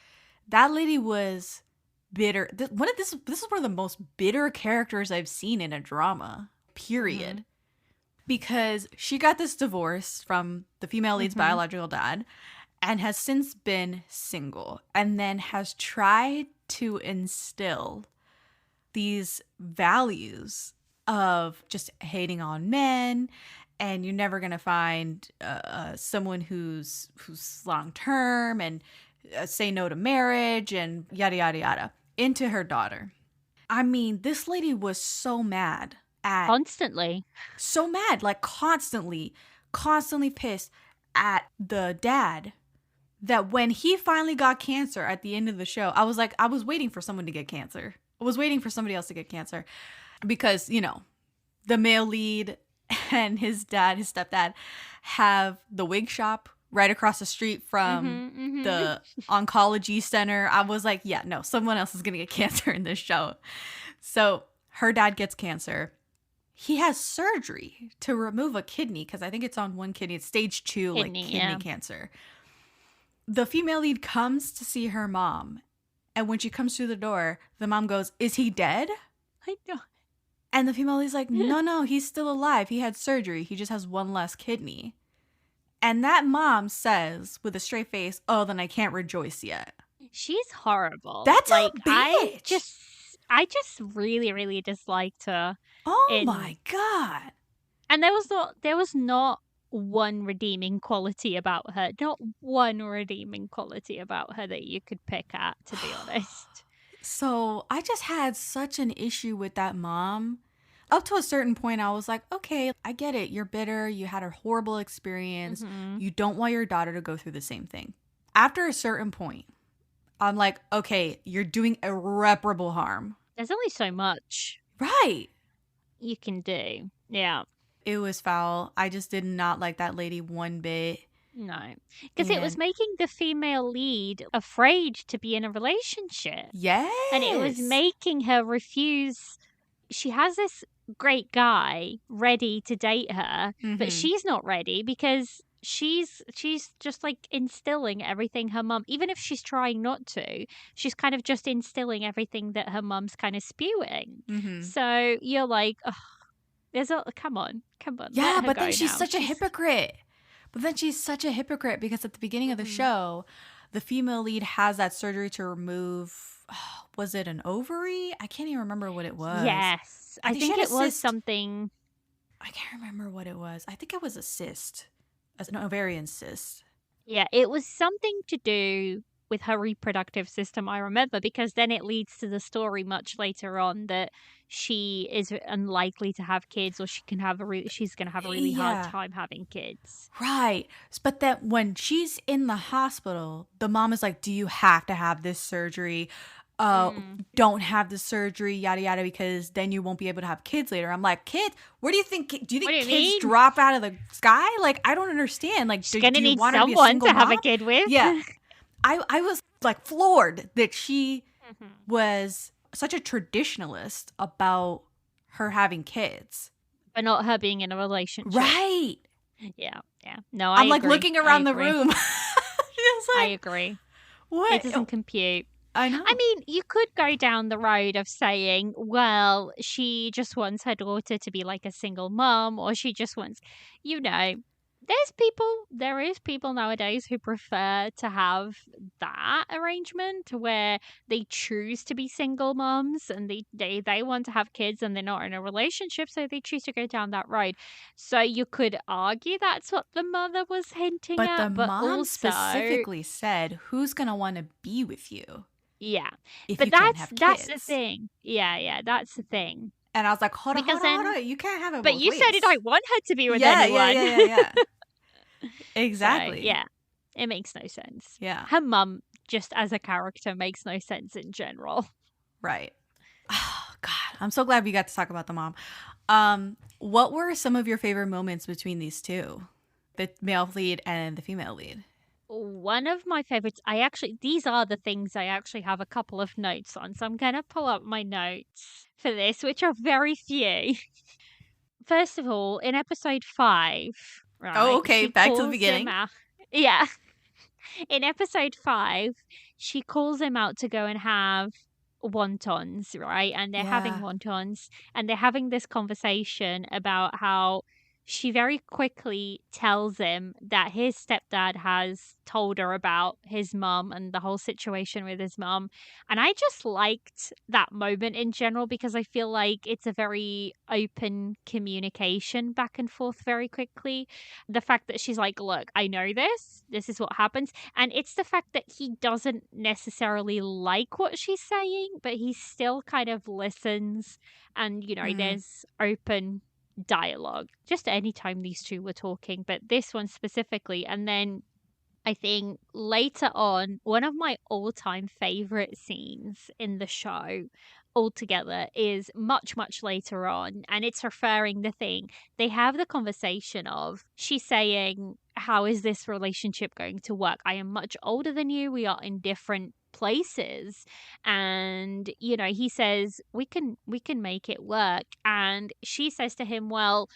Speaker 4: that lady was bitter. This is one of the most bitter characters I've seen in a drama, period. Because she got this divorce from the female lead's biological dad and has since been single and then has tried to instill these values of just hating on men and you're never going to find someone who's long-term and say no to marriage and yada, yada, yada into her daughter. I mean, this lady was so mad.
Speaker 5: Constantly.
Speaker 4: So mad, like constantly pissed at the dad that when he finally got cancer at the end of the show, I was like, I was waiting for someone to get cancer. I was waiting for somebody else to get cancer because, you know, the male lead and his stepdad have the wig shop right across the street from the oncology center. I was like, yeah, no, someone else is going to get cancer in this show. So her dad gets cancer. He has surgery to remove a kidney because I think it's on one kidney. It's stage 2 kidney cancer. The female lead comes to see her mom. And when she comes through the door, the mom goes, "Is he dead?"
Speaker 5: I know.
Speaker 4: And the female lead's like, no, he's still alive. He had surgery. He just has one less kidney. And that mom says with a straight face, oh, then I can't rejoice yet.
Speaker 5: She's horrible.
Speaker 4: That's
Speaker 5: like,
Speaker 4: a bitch.
Speaker 5: I just really, really disliked her.
Speaker 4: Oh my God.
Speaker 5: And there was not one redeeming quality about her. Not one redeeming quality about her that you could pick at, to be honest.
Speaker 4: So I just had such an issue with that mom. Up to a certain point, I was like, okay, I get it. You're bitter. You had a horrible experience.
Speaker 5: Mm-hmm.
Speaker 4: You don't want your daughter to go through the same thing. After a certain point, I'm like, okay, you're doing irreparable harm.
Speaker 5: There's only so much.
Speaker 4: Right.
Speaker 5: You can do. Yeah.
Speaker 4: It was foul. I just did not like that lady one bit.
Speaker 5: No. Because it was making the female lead afraid to be in a relationship.
Speaker 4: Yes.
Speaker 5: And it was making her refuse. She has this great guy ready to date her, but she's not ready because she's just like instilling everything her mum, even if she's trying not to, she's kind of just instilling everything that her mum's kind of spewing. So you're like, oh, come on.
Speaker 4: Yeah, but then she's such a hypocrite. Because at the beginning of the show, the female lead has that surgery to remove, was it an ovary? I can't even remember what it was.
Speaker 5: Yes. I think it was something.
Speaker 4: I can't remember what it was. I think it was a cyst, an ovarian cyst.
Speaker 5: Yeah, it was something to do with her reproductive system, I remember, because then it leads to the story much later on that she is unlikely to have kids, or she's going to have a really hard time having kids.
Speaker 4: Right. But then when she's in the hospital, the mom is like, do you have to have this surgery? Don't have the surgery, yada, yada, because then you won't be able to have kids later. I'm like, kids? Do you think kids drop out of the sky? Like, I don't understand. Like,
Speaker 5: she's going to need someone to have a kid with.
Speaker 4: Yeah. I was like floored that she was such a traditionalist about her having kids.
Speaker 5: But not her being in a relationship.
Speaker 4: Right.
Speaker 5: Yeah. No,
Speaker 4: I'm like looking around the room. Like,
Speaker 5: I agree.
Speaker 4: What?
Speaker 5: It doesn't compute.
Speaker 4: I know.
Speaker 5: I mean, you could go down the road of saying, well, she just wants her daughter to be like a single mom, or she just wants, there is people nowadays who prefer to have that arrangement where they choose to be single moms and they want to have kids and they're not in a relationship, so they choose to go down that road. So you could argue that's what the mother was hinting at.
Speaker 4: But the mom
Speaker 5: also
Speaker 4: specifically said, who's going to want to be with you?
Speaker 5: Yeah.
Speaker 4: But that's
Speaker 5: the thing. Yeah, that's the thing.
Speaker 4: And I was like, hold on. You can't have it
Speaker 5: But
Speaker 4: both
Speaker 5: you
Speaker 4: ways.
Speaker 5: said you don't want her to be with anyone.
Speaker 4: Yeah. Exactly.
Speaker 5: So, yeah. It makes no sense.
Speaker 4: Yeah.
Speaker 5: Her mum, just as a character, makes no sense in general.
Speaker 4: Right. Oh, God. I'm so glad we got to talk about the mom. What were some of your favorite moments between these two? The male lead and the female lead?
Speaker 5: One of my favorites, these are the things I actually have a couple of notes on. So I'm going to pull up my notes for this, which are very few. First of all, in episode 5, right?
Speaker 4: Oh, okay. Back to the beginning.
Speaker 5: Yeah. In episode 5, she calls him out to go and have wontons, right? And they're having wontons, and they're having this conversation about how she very quickly tells him that his stepdad has told her about his mum and the whole situation with his mum. And I just liked that moment in general because I feel like it's a very open communication back and forth very quickly. The fact that she's like, look, I know this is what happens. And it's the fact that he doesn't necessarily like what she's saying, but he still kind of listens. And, there's open dialogue just anytime these two were talking, but this one specifically. And then I think later on, one of my all-time favorite scenes in the show altogether is much later on, and it's referring the thing they have the conversation of, she's saying, how is this relationship going to work? I am much older than you, we are in different places, and he says we can make it work, and she says to him, well,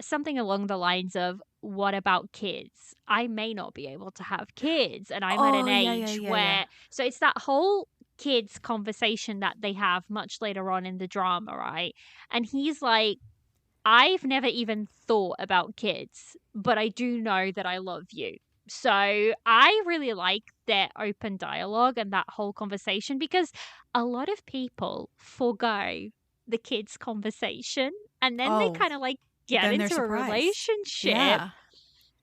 Speaker 5: something along the lines of, what about kids? I may not be able to have kids, and I'm at an age where so it's that whole kids conversation that they have much later on in the drama, right? And he's like, I've never even thought about kids, but I do know that I love you. So I really like their open dialogue and that whole conversation, because a lot of people forgo the kids conversation and then they kind of like get
Speaker 4: then they're
Speaker 5: into a
Speaker 4: surprised.
Speaker 5: relationship.
Speaker 4: Yeah.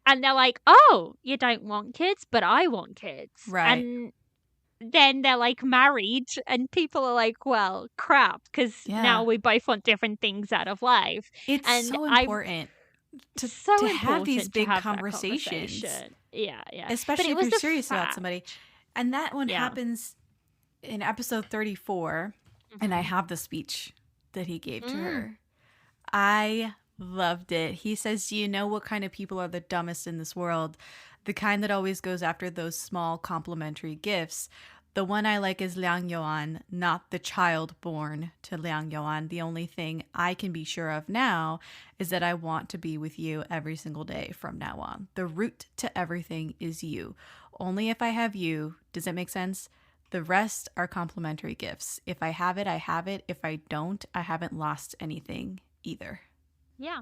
Speaker 5: And they're like, oh, you don't want kids, but I want kids.
Speaker 4: Right.
Speaker 5: And then they're like married and people are like, well, crap, because now we both want different things out of life.
Speaker 4: It's
Speaker 5: and
Speaker 4: so important to have these big conversations.
Speaker 5: Yeah.
Speaker 4: Especially if you're serious about somebody. And that one happens in episode 34. And I have the speech that he gave to her. I loved it. He says, do you know what kind of people are the dumbest in this world? The kind that always goes after those small complimentary gifts. The one I like is Liang Yuan, not the child born to Liang Yuan. The only thing I can be sure of now is that I want to be with you every single day from now on. The root to everything is you. Only if I have you, does that make sense? The rest are complimentary gifts. If I have it, I have it. If I don't, I haven't lost anything either.
Speaker 5: Yeah.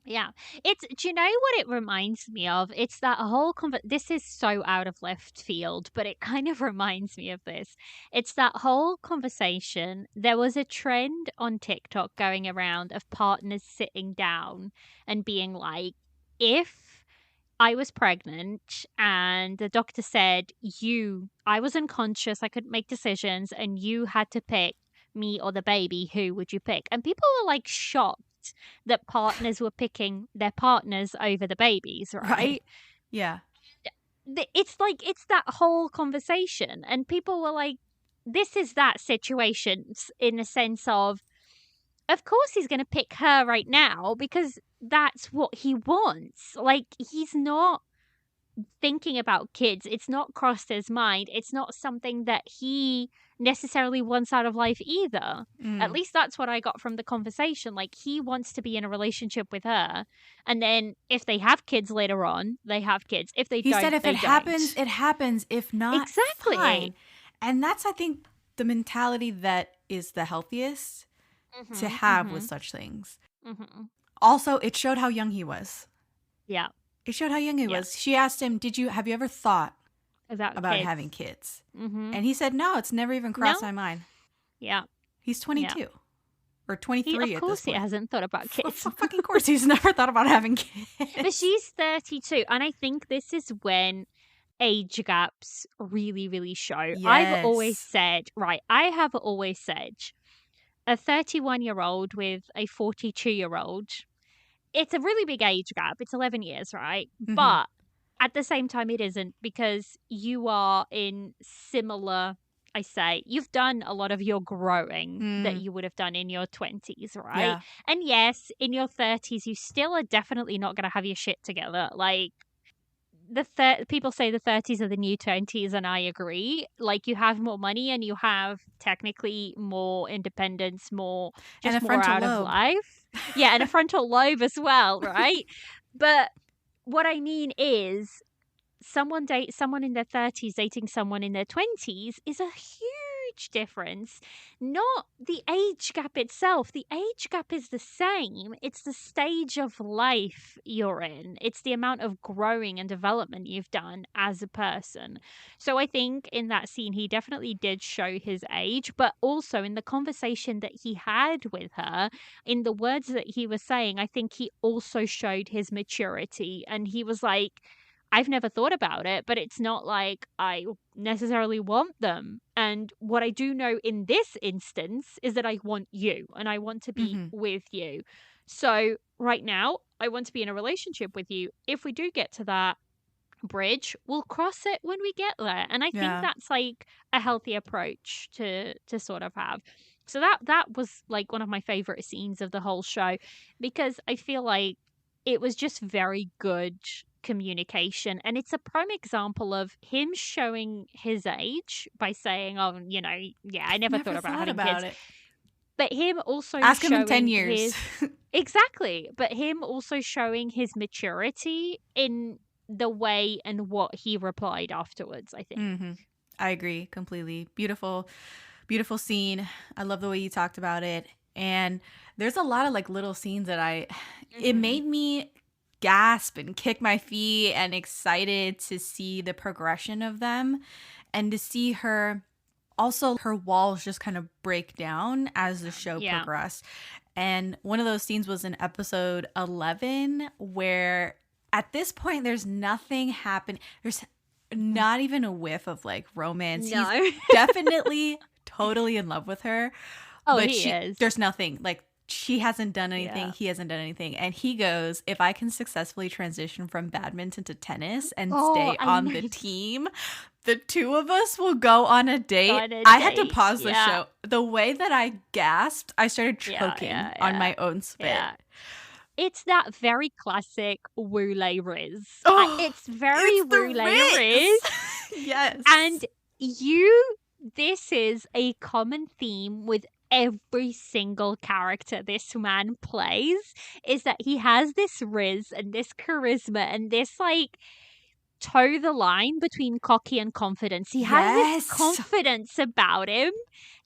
Speaker 5: Do you know what it reminds me of? It's that whole this is so out of left field, but it kind of reminds me of this. It's that whole conversation. There was a trend on TikTok going around of partners sitting down and being like, if I was pregnant and the doctor said, I was unconscious, I couldn't make decisions, and you had to pick me or the baby, who would you pick? And people were like shocked that partners were picking their partners over the babies, right?
Speaker 4: Yeah.
Speaker 5: It's that whole conversation. And people were like, this is that situation in a sense of course he's going to pick her right now because that's what he wants. Like, he's not thinking about kids. It's not crossed his mind. It's not something that he necessarily wants out of life either. At least that's what I got from the conversation. Like, he wants to be in a relationship with her, and then if they have kids later on, they have kids. If they don't,
Speaker 4: he said if it happens, it happens. If not,
Speaker 5: exactly.
Speaker 4: Fine. And that's, I think, the mentality that is the healthiest to have with such things. Also, it showed how young he was.
Speaker 5: Yeah.
Speaker 4: It showed how young he was. She asked him, have you ever thought about
Speaker 5: kids?
Speaker 4: having kids? And he said, no, it's never even crossed my mind.
Speaker 5: Yeah.
Speaker 4: He's 22 or 23
Speaker 5: Of course he hasn't thought about kids.
Speaker 4: Fucking course he's never thought about having kids.
Speaker 5: But she's 32. And I think this is when age gaps really, really show.
Speaker 4: Yes.
Speaker 5: I have always said a 31-year-old with a 42-year-old, it's a really big age gap. It's 11 years, right? But at the same time, it isn't, because you are in similar, you've done a lot of your growing that you would have done in your 20s, right?
Speaker 4: Yeah.
Speaker 5: And yes, in your 30s, you still are definitely not going to have your shit together. Like, people say the 30s are the new 20s, and I agree. Like, you have more money and you have technically more independence, more out of life. Yeah, and a frontal lobe as well, right? But what I mean is, someone in their 30s dating someone in their 20s is a huge difference. Not the age gap itself. The age gap is the same. It's the stage of life you're in. It's the amount of growing and development you've done as a person. So I think in that scene, he definitely did show his age, but also in the conversation that he had with her, in the words that he was saying, I think he also showed his maturity. And he was like, I've never thought about it, but it's not like I necessarily want them. And what I do know in this instance is that I want you and I want to be with you. So right now, I want to be in a relationship with you. If we do get to that bridge, we'll cross it when we get there. And I think that's like a healthy approach to sort of have. So that was like one of my favorite scenes of the whole show, because I feel like it was just very good communication, and it's a prime example of him showing his age by saying, oh, I never thought about having kids.
Speaker 4: It.
Speaker 5: But him also
Speaker 4: ask him in 10 years.
Speaker 5: Exactly. But him also showing his maturity in the way and what he replied afterwards, I think.
Speaker 4: I agree completely. Beautiful, beautiful scene. I love the way you talked about it. And there's a lot of like little scenes that it made me gasp and kick my feet and excited to see the progression of them and to see her walls just kind of break down as the show progressed. And one of those scenes was in episode 11, where at this point there's nothing happening. There's not even a whiff of like romance.
Speaker 5: No.
Speaker 4: He's definitely totally in love with her.
Speaker 5: Oh,
Speaker 4: but
Speaker 5: he is.
Speaker 4: There's nothing. Like, she hasn't done anything.
Speaker 5: Yeah.
Speaker 4: He hasn't done anything. And he goes, if I can successfully transition from badminton to tennis and stay on the team, the two of us will go on a date. I had to pause the show. The way that I gasped, I started choking on my own spit. Yeah.
Speaker 5: It's that very classic Woolay Riz.
Speaker 4: Oh,
Speaker 5: it's very Woolay Riz.
Speaker 4: Yes.
Speaker 5: And this is a common theme with every single character this man plays, is that he has this riz and this charisma and this like toe the line between cocky and confidence. He has this confidence about him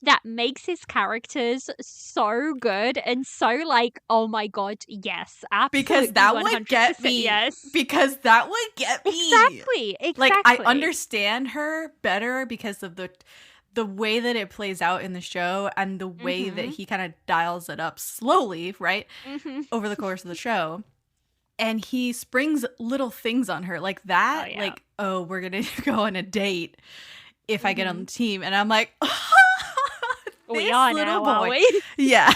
Speaker 5: that makes his characters so good and so like, oh my god, yes, absolutely,
Speaker 4: because that would get me.
Speaker 5: Yes,
Speaker 4: because that would get me.
Speaker 5: Exactly.
Speaker 4: Like, I understand her better because of the way that it plays out in the show and the way that he kind of dials it up slowly, right, over the course of the show. And he springs little things on her like that, like, oh, we're going to go on a date if I get on the team. And I'm like,
Speaker 5: we are now, boy. Are we?
Speaker 4: Yeah.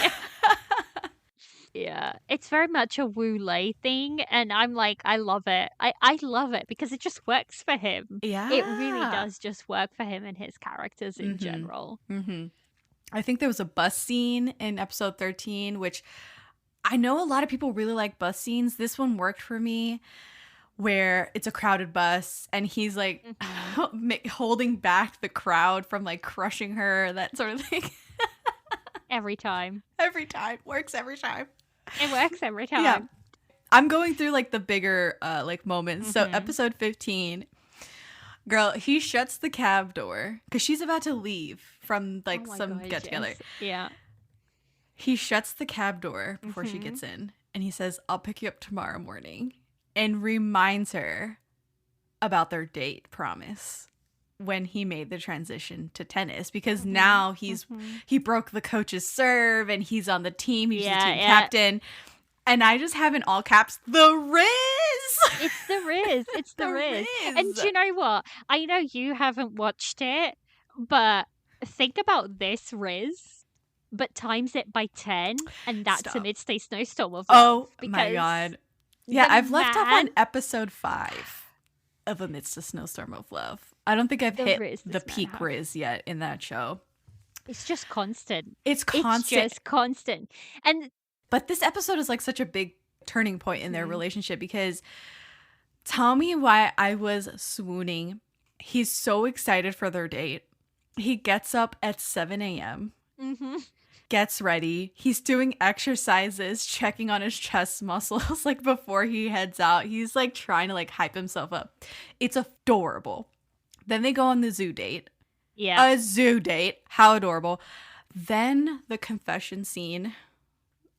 Speaker 5: Yeah, it's very much a Woolay thing, and I'm like, I love it. I love it because it just works for him.
Speaker 4: Yeah.
Speaker 5: It really does just work for him and his characters in general.
Speaker 4: I think there was a bus scene in episode 13, which I know a lot of people really like bus scenes. This one worked for me, where it's a crowded bus and he's like holding back the crowd from like crushing her, that sort of thing.
Speaker 5: Every time.
Speaker 4: Works every time.
Speaker 5: It works every time.
Speaker 4: Yeah. I'm going through like the bigger like moments. So episode 15, girl, he shuts the cab door because she's about to leave from like some get together.
Speaker 5: Yes. Yeah.
Speaker 4: He shuts the cab door before she gets in and he says, I'll pick you up tomorrow morning, and reminds her about their date promise when he made the transition to tennis, because now he broke the coach's serve and he's on the team. He's the team captain. And I just have in all caps, the Riz.
Speaker 5: It's the Riz. It's the Riz. And do you know what? I know you haven't watched it, but think about this Riz, but times it by 10, and that's amidst a snowstorm of love.
Speaker 4: Oh my god. Yeah, I've left off on episode 5 of Amidst a Snowstorm of Love. I don't think I've hit the peak Riz yet in that show.
Speaker 5: It's just constant.
Speaker 4: It's constant.
Speaker 5: It's just constant.
Speaker 4: But this episode is like such a big turning point in their relationship, because tell me why I was swooning. He's so excited for their date. He gets up at 7 a.m., gets ready. He's doing exercises, checking on his chest muscles like before he heads out. He's like trying to like hype himself up. It's adorable. Then they go on the zoo date.
Speaker 5: Yeah.
Speaker 4: A zoo date. How adorable. Then the confession scene.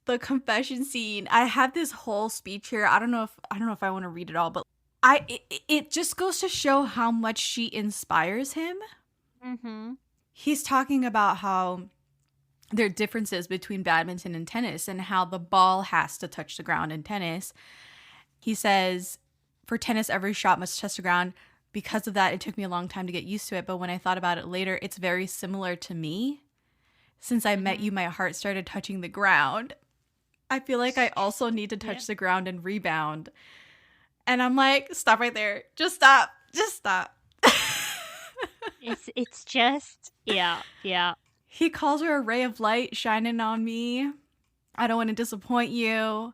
Speaker 4: I have this whole speech here. I don't know if I want to read it all, but it just goes to show how much she inspires him. He's talking about how there are differences between badminton and tennis and how the ball has to touch the ground in tennis. He says, for tennis, every shot must touch the ground. Because of that, it took me a long time to get used to it. But when I thought about it later, it's very similar to me. Since I met you, my heart started touching the ground. I feel like I also need to touch the ground and rebound. And I'm like, stop right there. Just stop.
Speaker 5: It's just, yeah.
Speaker 4: He calls her a ray of light shining on me. I don't want to disappoint you.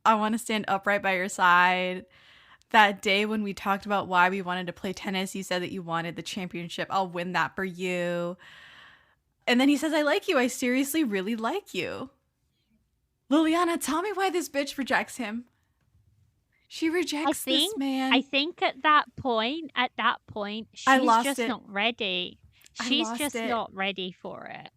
Speaker 4: I want to stand upright by your side. That day when we talked about why we wanted to play tennis, you said that you wanted the championship. I'll win that for you. And then he says, I like you. I seriously really like you. Liliana, tell me why this bitch rejects him. She rejects this man.
Speaker 5: I think at that point, she's just not ready. She's just not ready for it.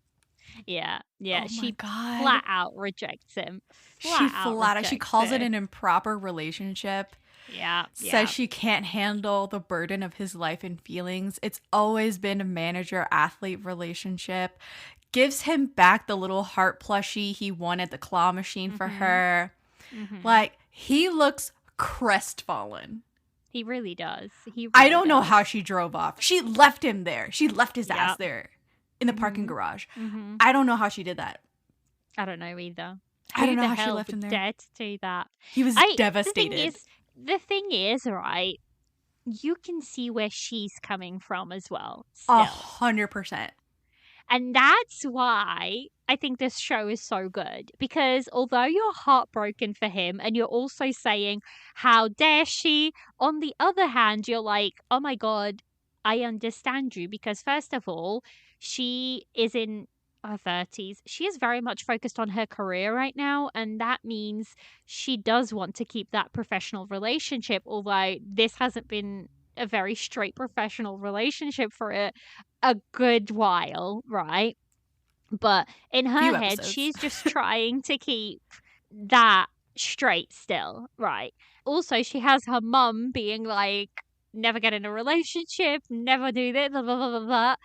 Speaker 5: Yeah.
Speaker 4: Oh
Speaker 5: she
Speaker 4: God.
Speaker 5: flat out rejects him.
Speaker 4: She calls it an improper relationship.
Speaker 5: Yeah.
Speaker 4: Says she can't handle the burden of his life and feelings. It's always been a manager-athlete relationship. Gives him back the little heart plushie he won at the claw machine for her. Like, he looks crestfallen.
Speaker 5: He really does.
Speaker 4: I don't know how she drove off. She left him there. She left his ass there in the parking garage. I don't know how she did that.
Speaker 5: I don't know either.
Speaker 4: I don't know how she left him there.
Speaker 5: Dare to do that.
Speaker 4: He was devastated.
Speaker 5: The thing is, right, you can see where she's coming from as well. Still.
Speaker 4: 100%.
Speaker 5: And that's why I think this show is so good. Because although you're heartbroken for him and you're also saying, how dare she? On the other hand, you're like, oh my God, I understand you. Because first of all, she is in her 30s. She is very much focused on her career right now. And that means she does want to keep that professional relationship. Although this hasn't been a very straight professional relationship for a good while, right? But in her head, she's just trying to keep that straight still, right? Also, she has her mum being like, never get in a relationship, never do this, blah, blah, blah, blah, blah,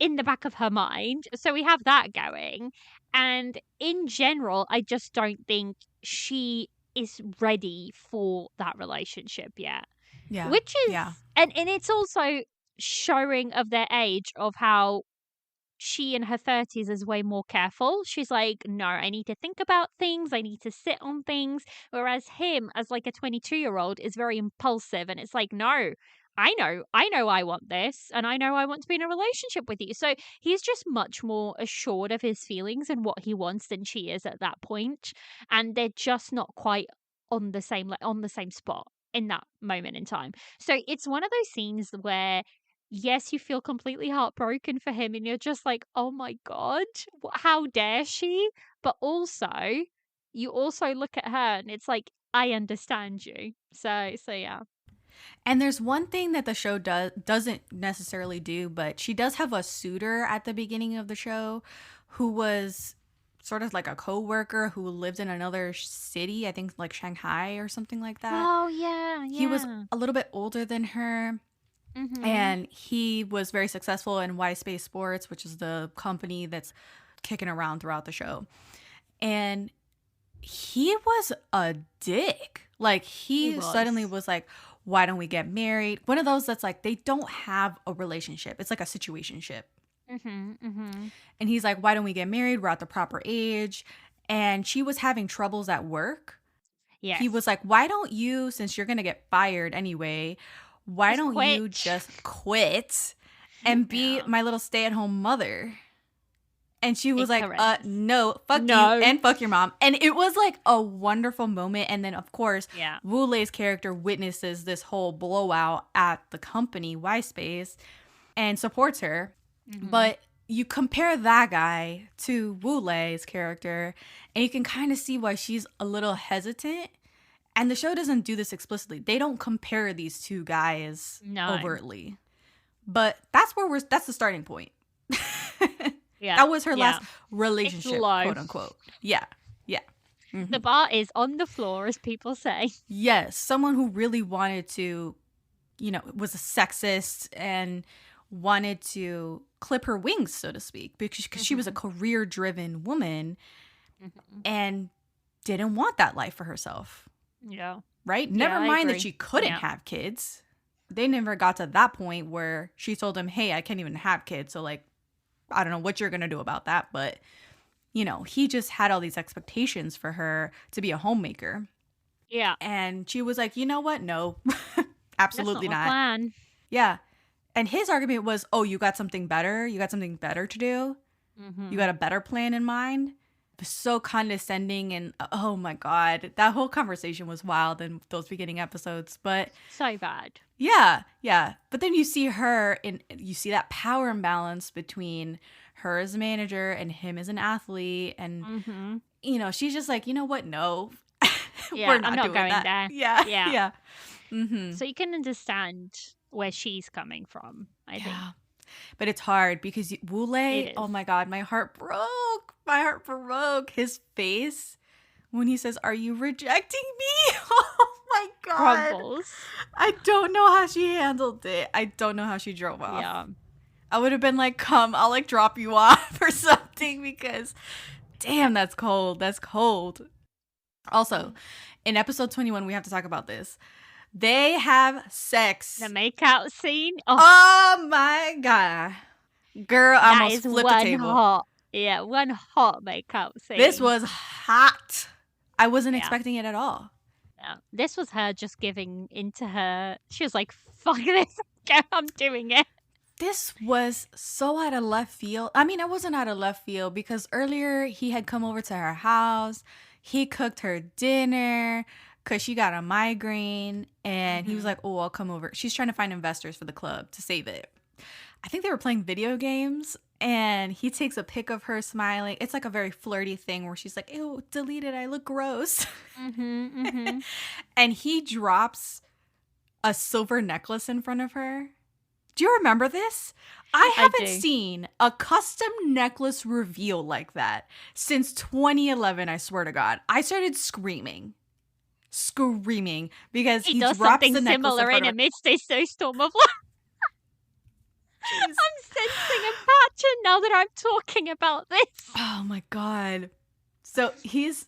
Speaker 5: in the back of her mind. So we have that going. And in general, I just don't think she is ready for that relationship yet.
Speaker 4: Yeah.
Speaker 5: Which is, and it's also showing of their age of how she in her 30s is way more careful. She's like, no, I need to think about things. I need to sit on things. Whereas him as like a 22-year-old is very impulsive. And it's like, no, I know I want this. And I know I want to be in a relationship with you. So he's just much more assured of his feelings and what he wants than she is at that point. And they're just not quite on the same spot in that moment in time. So it's one of those scenes where, yes, you feel completely heartbroken for him and you're just like, oh my God, how dare she? But also, you also look at her and it's like, I understand you. So yeah.
Speaker 4: And there's one thing that the show doesn't necessarily do, but she does have a suitor at the beginning of the show who was sort of like a co-worker who lived in another city, I think like Shanghai or something like that.
Speaker 5: Oh, yeah.
Speaker 4: He was a little bit older than her. And he was very successful in Y Space Sports, which is the company that's kicking around throughout the show. And he was a dick. Like, he suddenly was like, why don't we get married? One of those that's like, they don't have a relationship. It's like a situationship. And he's like, why don't we get married? We're at the proper age. And she was having troubles at work.
Speaker 5: Yes.
Speaker 4: He was like, why don't you, since you're going to get fired anyway, why don't you just quit and be my little stay-at-home mother? And she was like, no, fuck you and fuck your mom. And it was like a wonderful moment. And then, of course, Wu Lei's character witnesses this whole blowout at the company, Y Space, and supports her. But you compare that guy to Wu Lei's character, and you can kind of see why she's a little hesitant. And the show doesn't do this explicitly. They don't compare these two guys overtly. But that's the starting point. That was her last relationship, quote unquote. Yeah.
Speaker 5: The bar is on the floor, as people say.
Speaker 4: Yes. Someone who really wanted to, was a sexist and wanted to clip her wings, so to speak, because she was a career-driven woman and didn't want that life for herself.
Speaker 5: Yeah.
Speaker 4: Right? Never mind that she couldn't have kids. They never got to that point where she told him, hey, I can't even have kids. So, like, I don't know what you're going to do about that. But, he just had all these expectations for her to be a homemaker.
Speaker 5: Yeah.
Speaker 4: And she was like, you know what? No, absolutely
Speaker 5: That's not. My plan.
Speaker 4: Yeah. And his argument was, oh, you got something better? You got something better to do? You got a better plan in mind? So condescending, and oh my God, that whole conversation was wild in those beginning episodes. But
Speaker 5: so bad.
Speaker 4: Yeah. But then you see her, and you see that power imbalance between her as a manager and him as an athlete, and she's just like, you know what? No.
Speaker 5: Yeah,
Speaker 4: We're not
Speaker 5: I'm not
Speaker 4: doing
Speaker 5: going
Speaker 4: that.
Speaker 5: there.
Speaker 4: Yeah.
Speaker 5: Yeah.
Speaker 4: Yeah. Mm-hmm.
Speaker 5: So you can understand where she's coming from, I think.
Speaker 4: Yeah. But it's hard because Wu Lei,
Speaker 5: It
Speaker 4: oh
Speaker 5: is.
Speaker 4: my God, my heart broke. My heart broke. His face when he says, "Are you rejecting me?" Oh my God.
Speaker 5: Crumbles.
Speaker 4: I don't know how she handled it. I don't know how she drove off.
Speaker 5: Yeah.
Speaker 4: I would have been like, "Come, I'll like drop you off or something," because damn, that's cold. That's cold. Also, in episode 21, we have to talk about this. They have sex.
Speaker 5: The makeout scene. Oh,
Speaker 4: Oh my God. Girl, I
Speaker 5: that
Speaker 4: almost
Speaker 5: is
Speaker 4: flipped the
Speaker 5: one
Speaker 4: table.
Speaker 5: hot. Yeah, one hot makeout scene.
Speaker 4: This was hot. I wasn't
Speaker 5: Yeah.
Speaker 4: expecting it at all.
Speaker 5: Yeah. This was her just giving into her. She was like, "Fuck this, I'm doing it."
Speaker 4: This was so out of left field. I mean, it wasn't out of left field because earlier he had come over to her house. He cooked her dinner because she got a migraine. And he was like, "Oh, I'll come over." She's trying to find investors for the club to save it. I think they were playing video games. And he takes a pic of her smiling. It's like a very flirty thing where she's like, "Ew, delete it. I look gross." And he drops a silver necklace in front of her. Do you remember this? I haven't
Speaker 5: do.
Speaker 4: seen a custom necklace reveal like that since 2011, I swear to God. I started screaming because
Speaker 5: He
Speaker 4: he
Speaker 5: does
Speaker 4: drops
Speaker 5: something
Speaker 4: the necklace
Speaker 5: similar in
Speaker 4: in front of her.
Speaker 5: amidst a snowstorm of love. I'm sensing a pattern now that I'm talking about this.
Speaker 4: Oh my God. So he's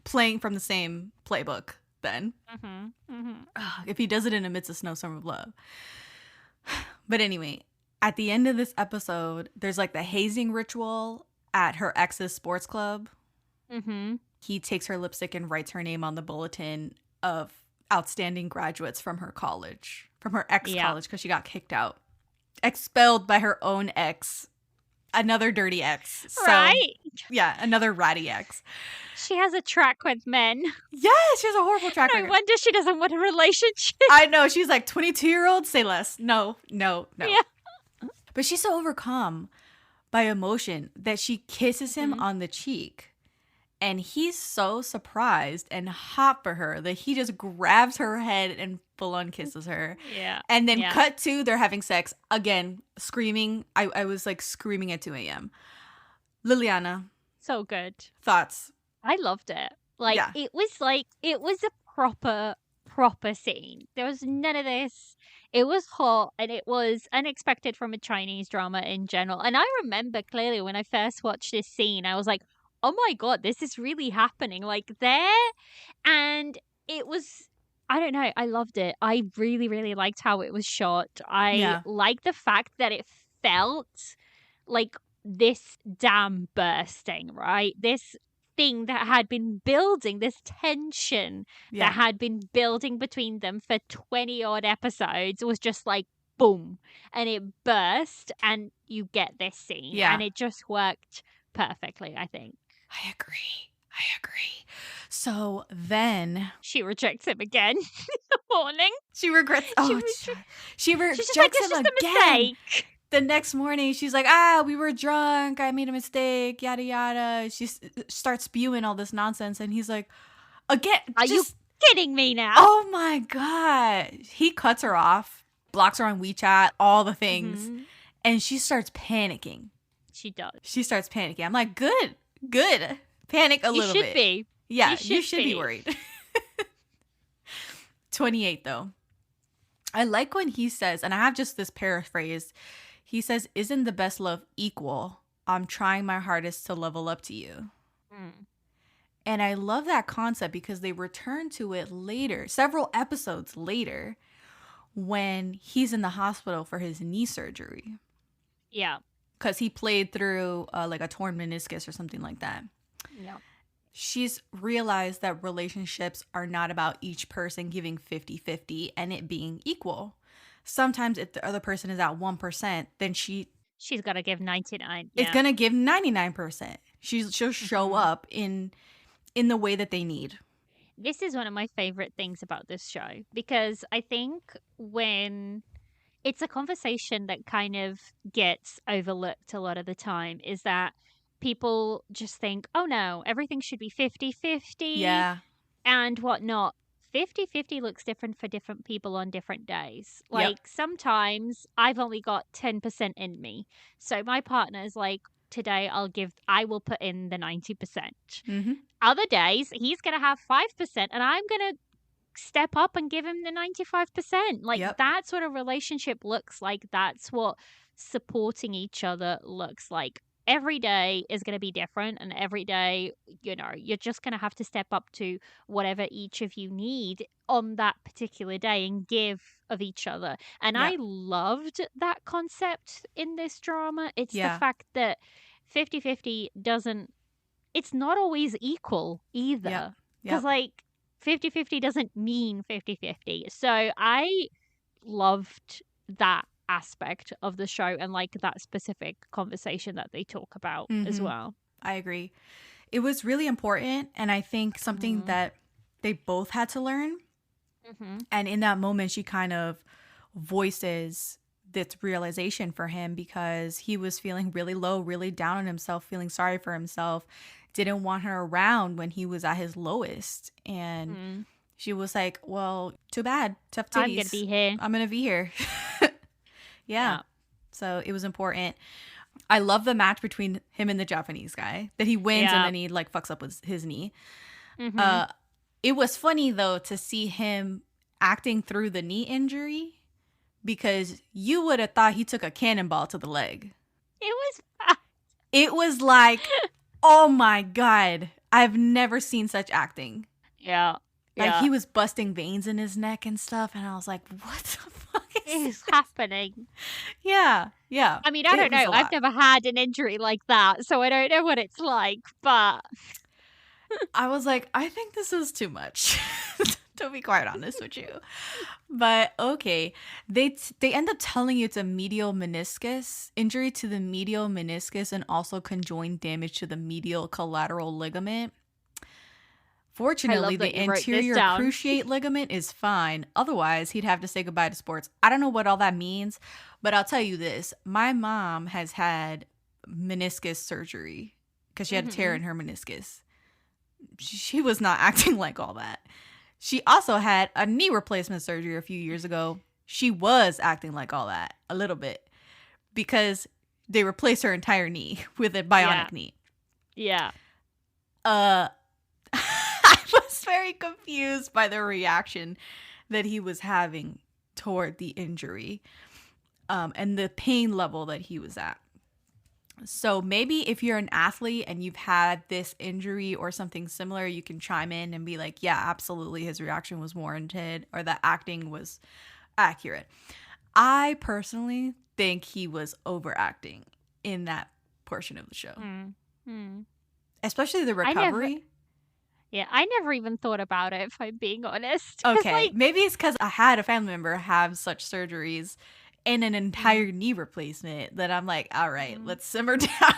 Speaker 4: playing from the same playbook then. If he does it in amidst a snowstorm of love. But anyway, at the end of this episode, there's like the hazing ritual at her ex's sports club. He takes her lipstick and writes her name on the bulletin of outstanding graduates from her college, from her ex-college, because she got kicked out. Expelled by her own ex. Another dirty ex. So,
Speaker 5: Right?
Speaker 4: yeah, another ratty ex.
Speaker 5: She has a track with men.
Speaker 4: Yes, she has a horrible track
Speaker 5: No
Speaker 4: record.
Speaker 5: wonder she doesn't want a relationship.
Speaker 4: I know. She's like, 22-year-old, say less. No.
Speaker 5: Yeah.
Speaker 4: But she's so overcome by emotion that she kisses him on the cheek. And he's so surprised and hot for her that he just grabs her head and full-on kisses her.
Speaker 5: Yeah.
Speaker 4: And then
Speaker 5: Yeah.
Speaker 4: cut to, they're having sex. Again, screaming. I was like screaming at 2 a.m. Liliana,
Speaker 5: So good.
Speaker 4: thoughts?
Speaker 5: I loved it. Like,
Speaker 4: Yeah.
Speaker 5: it was a proper scene. There was none of this. It was hot and it was unexpected from a Chinese drama in general. And I remember clearly when I first watched this scene, I was like, "Oh my God, this is really happening." Like there. And it was, I don't know, I loved it. I really, really liked how it was shot. I liked the fact that it felt like this dam bursting, right? This thing that had been building, this tension that had been building between them for 20 odd episodes was just like boom, and it burst and you get this scene. And it just worked perfectly, I think.
Speaker 4: I agree. So then
Speaker 5: She rejects him again in the morning.
Speaker 4: she regrets. Oh, she rejects
Speaker 5: She's just like, "It's
Speaker 4: him
Speaker 5: just a
Speaker 4: again.
Speaker 5: mistake."
Speaker 4: The next morning, she's like, "We were drunk. I made a mistake. Yada yada." She starts spewing all this nonsense, and he's like, "Again,
Speaker 5: Are you kidding me now?
Speaker 4: Oh my God!" He cuts her off, blocks her on WeChat, all the things, and she starts panicking.
Speaker 5: She does.
Speaker 4: She starts panicking. I'm like, good. Panic a little bit.
Speaker 5: You should be.
Speaker 4: Yeah,
Speaker 5: You
Speaker 4: you
Speaker 5: should
Speaker 4: should be
Speaker 5: be.
Speaker 4: worried. 28, though. I like when he says, and I have just this paraphrase, he says, "Isn't the best love equal? I'm trying my hardest to level up to you." And I love that concept because they return to it later, several episodes later, when he's in the hospital for his knee surgery.
Speaker 5: Yeah.
Speaker 4: Because he played through like a torn meniscus or something like that.
Speaker 5: Yeah.
Speaker 4: She's realized that relationships are not about each person giving 50-50 and it being equal. Sometimes if the other person is at 1%, then she's
Speaker 5: got to give 99.
Speaker 4: is going to give 99%. She'll show up in the way that they need.
Speaker 5: This is one of my favorite things about this show because I think when it's a conversation that kind of gets overlooked a lot of the time is that people just think, "Oh no, everything should be 50-50.
Speaker 4: Yeah.
Speaker 5: and whatnot. 50-50 looks different for different people on different days.
Speaker 4: Yep.
Speaker 5: Like sometimes I've only got 10% in me. So my partner is like, today I will put in the 90%.
Speaker 4: Mm-hmm.
Speaker 5: Other days he's going to have 5% and I'm going to step up and give him the 95%. Like
Speaker 4: Yep.
Speaker 5: that's what a relationship looks like. That's what supporting each other looks like. Every day is going to be different, and every day, you're just going to have to step up to whatever each of you need on that particular day and give of each other. And
Speaker 4: Yep.
Speaker 5: I loved that concept in this drama. It's the
Speaker 4: Yeah.
Speaker 5: fact that 50-50 it's not always equal either.
Speaker 4: Yep.
Speaker 5: Because like 50-50 doesn't mean 50-50. So I loved that aspect of the show and like that specific conversation that they talk about as well.
Speaker 4: I agree. It was really important, and I think something that they both had to learn. And in that moment, she kind of voices this realization for him because he was feeling really low, really down on himself, feeling sorry for himself, didn't want her around when he was at his lowest. And she was like, well, too bad. Tough titties.
Speaker 5: I'm going to be here.
Speaker 4: I'm going to be here. Yeah. So it was important. I love the match between him and the Japanese guy that he wins and then he like fucks up with his knee. It was funny though to see him acting through the knee injury because you would have thought he took a cannonball to the leg. It was like, oh my God, I've never seen such acting.
Speaker 5: Yeah.
Speaker 4: Like he was busting veins in his neck and stuff. And I was like, what the fuck
Speaker 5: is happening?
Speaker 4: Yeah. Yeah.
Speaker 5: I mean, I don't know. I've never had an injury like that, so I don't know what it's like, but
Speaker 4: I was like, I think this is too much, to be quite honest with you. But okay. They end up telling you it's a medial meniscus, injury to the medial meniscus and also conjoined damage to the medial collateral ligament. Fortunately, the anterior cruciate ligament is fine. Otherwise, he'd have to say goodbye to sports. I don't know what all that means, but I'll tell you this. My mom has had meniscus surgery because she had a tear in her meniscus. She was not acting like all that. She also had a knee replacement surgery a few years ago. She was acting like all that a little bit because they replaced her entire knee with a bionic knee.
Speaker 5: Yeah.
Speaker 4: I was very confused by the reaction that he was having toward the injury and the pain level that he was at. So maybe if you're an athlete and you've had this injury or something similar, you can chime in and be like, yeah, absolutely, his reaction was warranted or the acting was accurate. I personally think he was overacting in that portion of the show. Especially the recovery.
Speaker 5: I never even thought about it, if I'm being honest.
Speaker 4: Okay, maybe it's because I had a family member have such surgeries and an entire knee replacement that I'm like, all right, let's simmer down.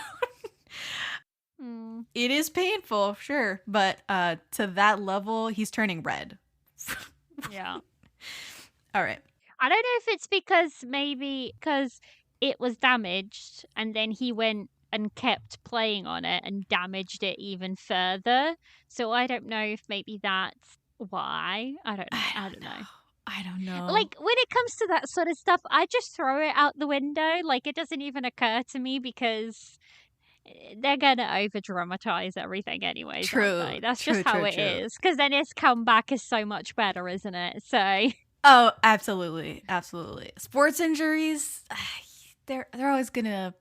Speaker 4: It is painful, sure, but to that level, he's turning red.
Speaker 5: Yeah.
Speaker 4: All right.
Speaker 5: I don't know if it's because it was damaged and then he went and kept playing on it and damaged it even further. So I don't know if maybe that's why. I don't know.
Speaker 4: I don't know.
Speaker 5: Like, when it comes to that sort of stuff, I just throw it out the window. Like, it doesn't even occur to me because they're going to over-dramatize everything anyway.
Speaker 4: True.
Speaker 5: That's just how it is. Because then his comeback is so much better, isn't it? So...
Speaker 4: Oh, absolutely. Absolutely. Sports injuries, they're always going to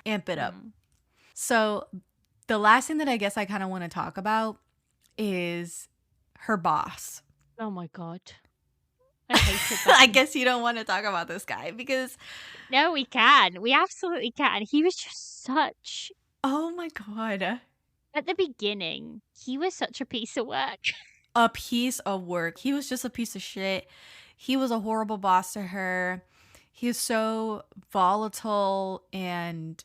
Speaker 4: amp it up. So the last thing that I guess I kind of want to talk about is her boss.
Speaker 5: Oh, my God. I hated that.
Speaker 4: I guess you don't want to talk about this guy because...
Speaker 5: No, we can. We absolutely can. He was just such...
Speaker 4: Oh my God.
Speaker 5: At the beginning, he was such a piece of work.
Speaker 4: A piece of work. He was just a piece of shit. He was a horrible boss to her. He was so volatile and...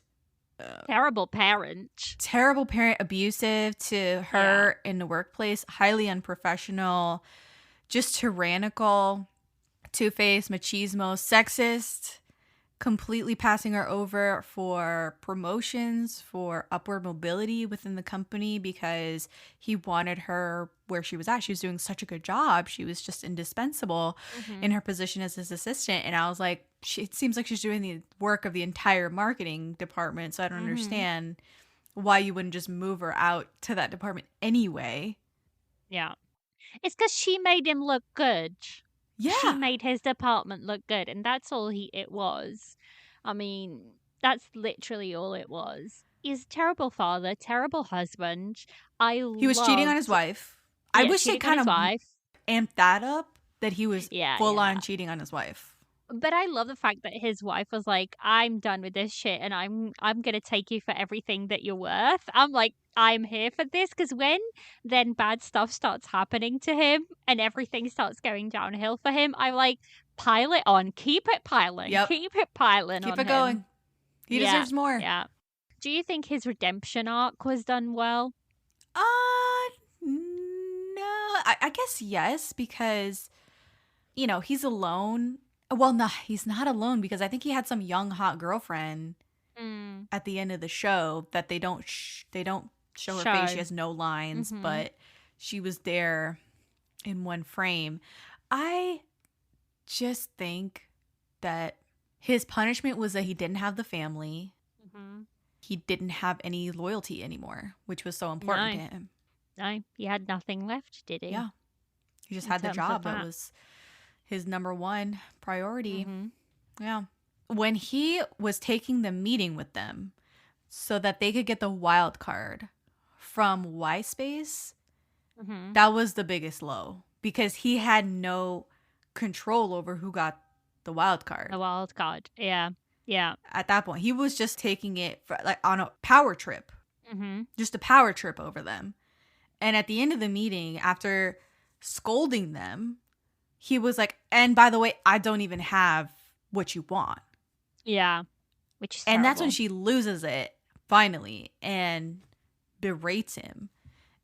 Speaker 5: terrible parent.
Speaker 4: Terrible parent, abusive to her in the workplace. Highly unprofessional. Just tyrannical. Two-faced, machismo, sexist, completely passing her over for promotions, for upward mobility within the company because he wanted her where she was at. She was doing such a good job. She was just indispensable in her position as his assistant. And I was like, it seems like she's doing the work of the entire marketing department. So I don't understand why you wouldn't just move her out to that department anyway.
Speaker 5: Yeah. It's because she made him look good.
Speaker 4: Yeah.
Speaker 5: She made his department look good, and that's all it was. I mean, that's literally all it was. He's a terrible father, terrible husband.
Speaker 4: He was cheating on his wife. I wish they kind of amped that up, that he was full on cheating on his wife.
Speaker 5: But I love the fact that his wife was like, I'm done with this shit and I'm going to take you for everything that you're worth. I'm like, I'm here for this, because when then bad stuff starts happening to him and everything starts going downhill for him, I'm like, pile it on. Keep it piling.
Speaker 4: Yep.
Speaker 5: Keep it piling on him.
Speaker 4: Keep it going. He deserves more.
Speaker 5: Yeah. Do you think his redemption arc was done well?
Speaker 4: No. I guess yes, because, you know, he's alone. Well, no, he's not alone, because I think he had some young hot girlfriend at the end of the show that they don't show her face. She has no lines, but she was there in one frame. I just think that his punishment was that he didn't have the family. He didn't have any loyalty anymore, which was so important to him.
Speaker 5: No, he had nothing left, did he?
Speaker 4: Yeah. He just had the job. That was his number one priority. Yeah. When he was taking the meeting with them so that they could get the wild card from Y Space, that was the biggest low, because he had no control over who got the wild card.
Speaker 5: The wild card. Yeah. Yeah.
Speaker 4: At that point, he was just taking it for, like, on a power trip. Just a power trip over them. And at the end of the meeting, after scolding them, he was like, and by the way, I don't even have what you want.
Speaker 5: Yeah. Which is
Speaker 4: And
Speaker 5: terrible.
Speaker 4: that's when she loses it, finally, and berates him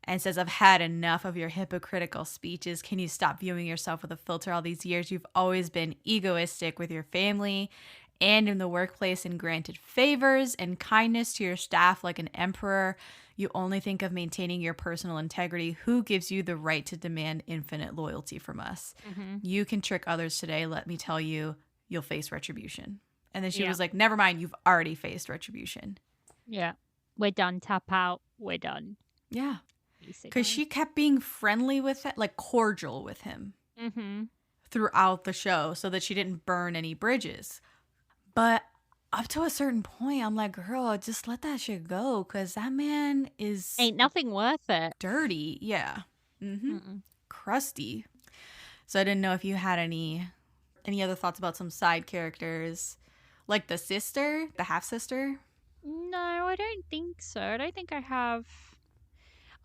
Speaker 4: and says, I've had enough of your hypocritical speeches. Can you stop viewing yourself with a filter all these years? You've always been egoistic with your family and in the workplace, and granted favors and kindness to your staff like an emperor. You only think of maintaining your personal integrity. Who gives you the right to demand infinite loyalty from us? You can trick others today. Let me tell you, you'll face retribution. And then she was like, never mind, you've already faced retribution.
Speaker 5: Yeah. We're done. Tap out. We're done.
Speaker 4: Yeah. Because she kept being friendly with it, like cordial with him throughout the show, so that she didn't burn any bridges. But up to a certain point, I'm like, girl, just let that shit go, because that man is...
Speaker 5: Ain't nothing worth it.
Speaker 4: Dirty. Yeah. Crusty. So I didn't know if you had any other thoughts about some side characters, like the sister, the half-sister.
Speaker 5: No, I don't think so. I don't think I have.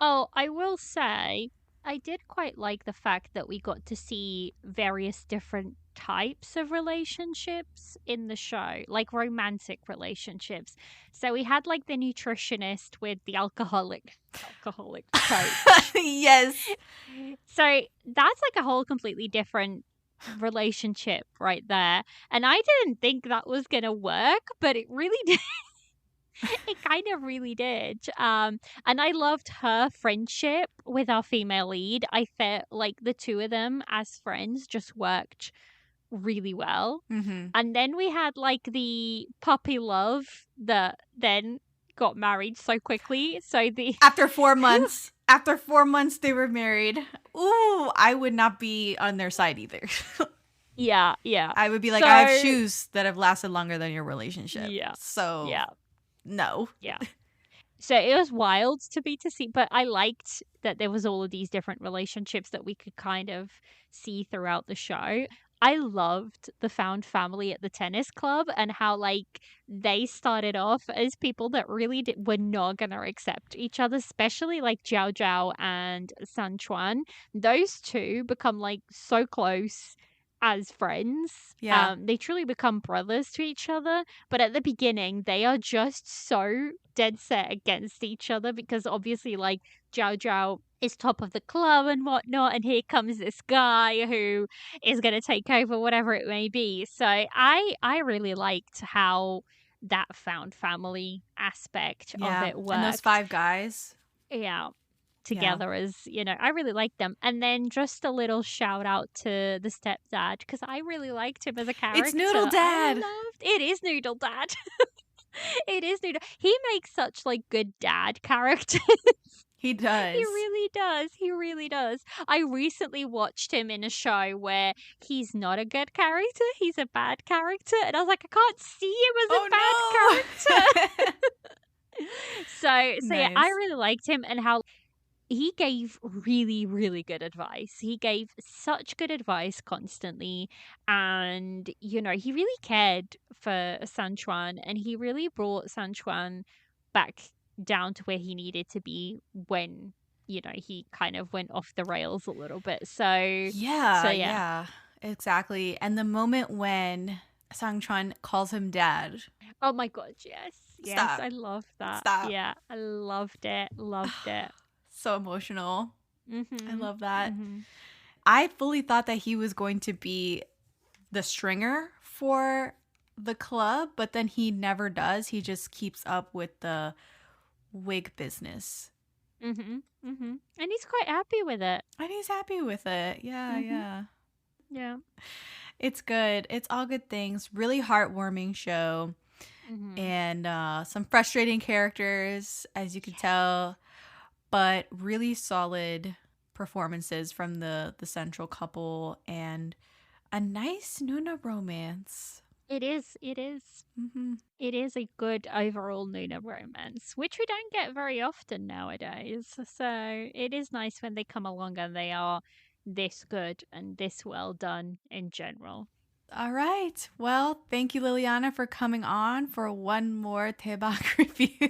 Speaker 5: Oh, I will say, I did quite like the fact that we got to see various different types of relationships in the show, like romantic relationships. So we had like the nutritionist with the alcoholic coach.
Speaker 4: Yes.
Speaker 5: So that's like a whole completely different relationship right there. And I didn't think that was going to work, but it really did. It kind of really did. And I loved her friendship with our female lead. I felt like the two of them as friends just worked really well. And then we had like the puppy love that then got married so quickly. So
Speaker 4: after 4 months. After 4 months they were married. Ooh, I would not be on their side either.
Speaker 5: Yeah.
Speaker 4: I would be like, I have shoes that have lasted longer than your relationship.
Speaker 5: Yeah.
Speaker 4: So no.
Speaker 5: Yeah. So it was wild to see, but I liked that there was all of these different relationships that we could kind of see throughout the show. I loved the found family at the tennis club and how like they started off as people that really were not going to accept each other, especially like Zhou and San Chuan. Those two become like so close as friends.
Speaker 4: Yeah.
Speaker 5: They truly become brothers to each other. But at the beginning, they are just so dead set against each other because obviously like Zhou is top of the club and whatnot, and here comes this guy who is going to take over whatever it may be. So I really liked how that found family aspect of it worked.
Speaker 4: And those 5 guys.
Speaker 5: Yeah, together as, I really liked them. And then just a little shout out to the stepdad, because I really liked him as a character.
Speaker 4: It's Noodle Dad.
Speaker 5: It is Noodle Dad. It is Noodle. He makes such like good dad characters.
Speaker 4: He does.
Speaker 5: He really does. He really does. I recently watched him in a show where he's not a good character. He's a bad character. And I was like, I can't see him as a bad character. So
Speaker 4: Nice.
Speaker 5: yeah, I really liked him and how he gave really, really good advice. He gave such good advice constantly. And, he really cared for Sanchuan, and he really brought Sanchuan back down to where he needed to be when, he kind of went off the rails a little bit. So
Speaker 4: Yeah, exactly. And the moment when Sanchuan calls him dad.
Speaker 5: Oh my God, yes. Yes,
Speaker 4: Stop.
Speaker 5: I love that.
Speaker 4: Stop.
Speaker 5: Yeah, I loved it. Loved it.
Speaker 4: So emotional.
Speaker 5: Mm-hmm.
Speaker 4: I love that.
Speaker 5: Mm-hmm.
Speaker 4: I fully thought that he was going to be the stringer for the club, but then he never does. He just keeps up with the wig business.
Speaker 5: Mm-hmm. Mm-hmm. And he's quite happy with it.
Speaker 4: And he's happy with it. Yeah,
Speaker 5: Mm-hmm. Yeah.
Speaker 4: It's good. It's all good things. Really heartwarming show.
Speaker 5: Mm-hmm.
Speaker 4: And some frustrating characters, as you can tell, but really solid performances from the central couple and a nice noona romance.
Speaker 5: It is. It is.
Speaker 4: Mm-hmm.
Speaker 5: It is a good overall noona romance, which we don't get very often nowadays. So it is nice when they come along and they are this good and this well done in general.
Speaker 4: All right. Well, thank you, Liliana, for coming on for one more Daebak review.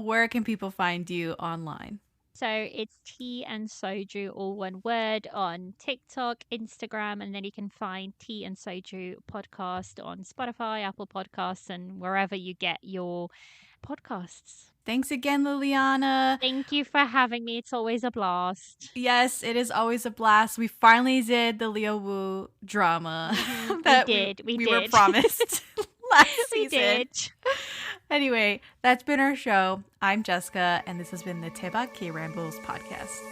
Speaker 4: Where can people find you online?
Speaker 5: So it's Tea and Soju, all one word, on TikTok, Instagram, and then you can find Tea and Soju Podcast on Spotify, Apple Podcasts, and wherever you get your podcasts.
Speaker 4: Thanks again, Liliana.
Speaker 5: Thank you for having me. It's always a blast.
Speaker 4: Yes, it is always a blast. We finally did the Leo Wu drama that
Speaker 5: We
Speaker 4: were
Speaker 5: did.
Speaker 4: promised last
Speaker 5: We
Speaker 4: season.
Speaker 5: did.
Speaker 4: Anyway, that's been our show. I'm Jessica, and this has been the Daebak K-Rambles Podcast.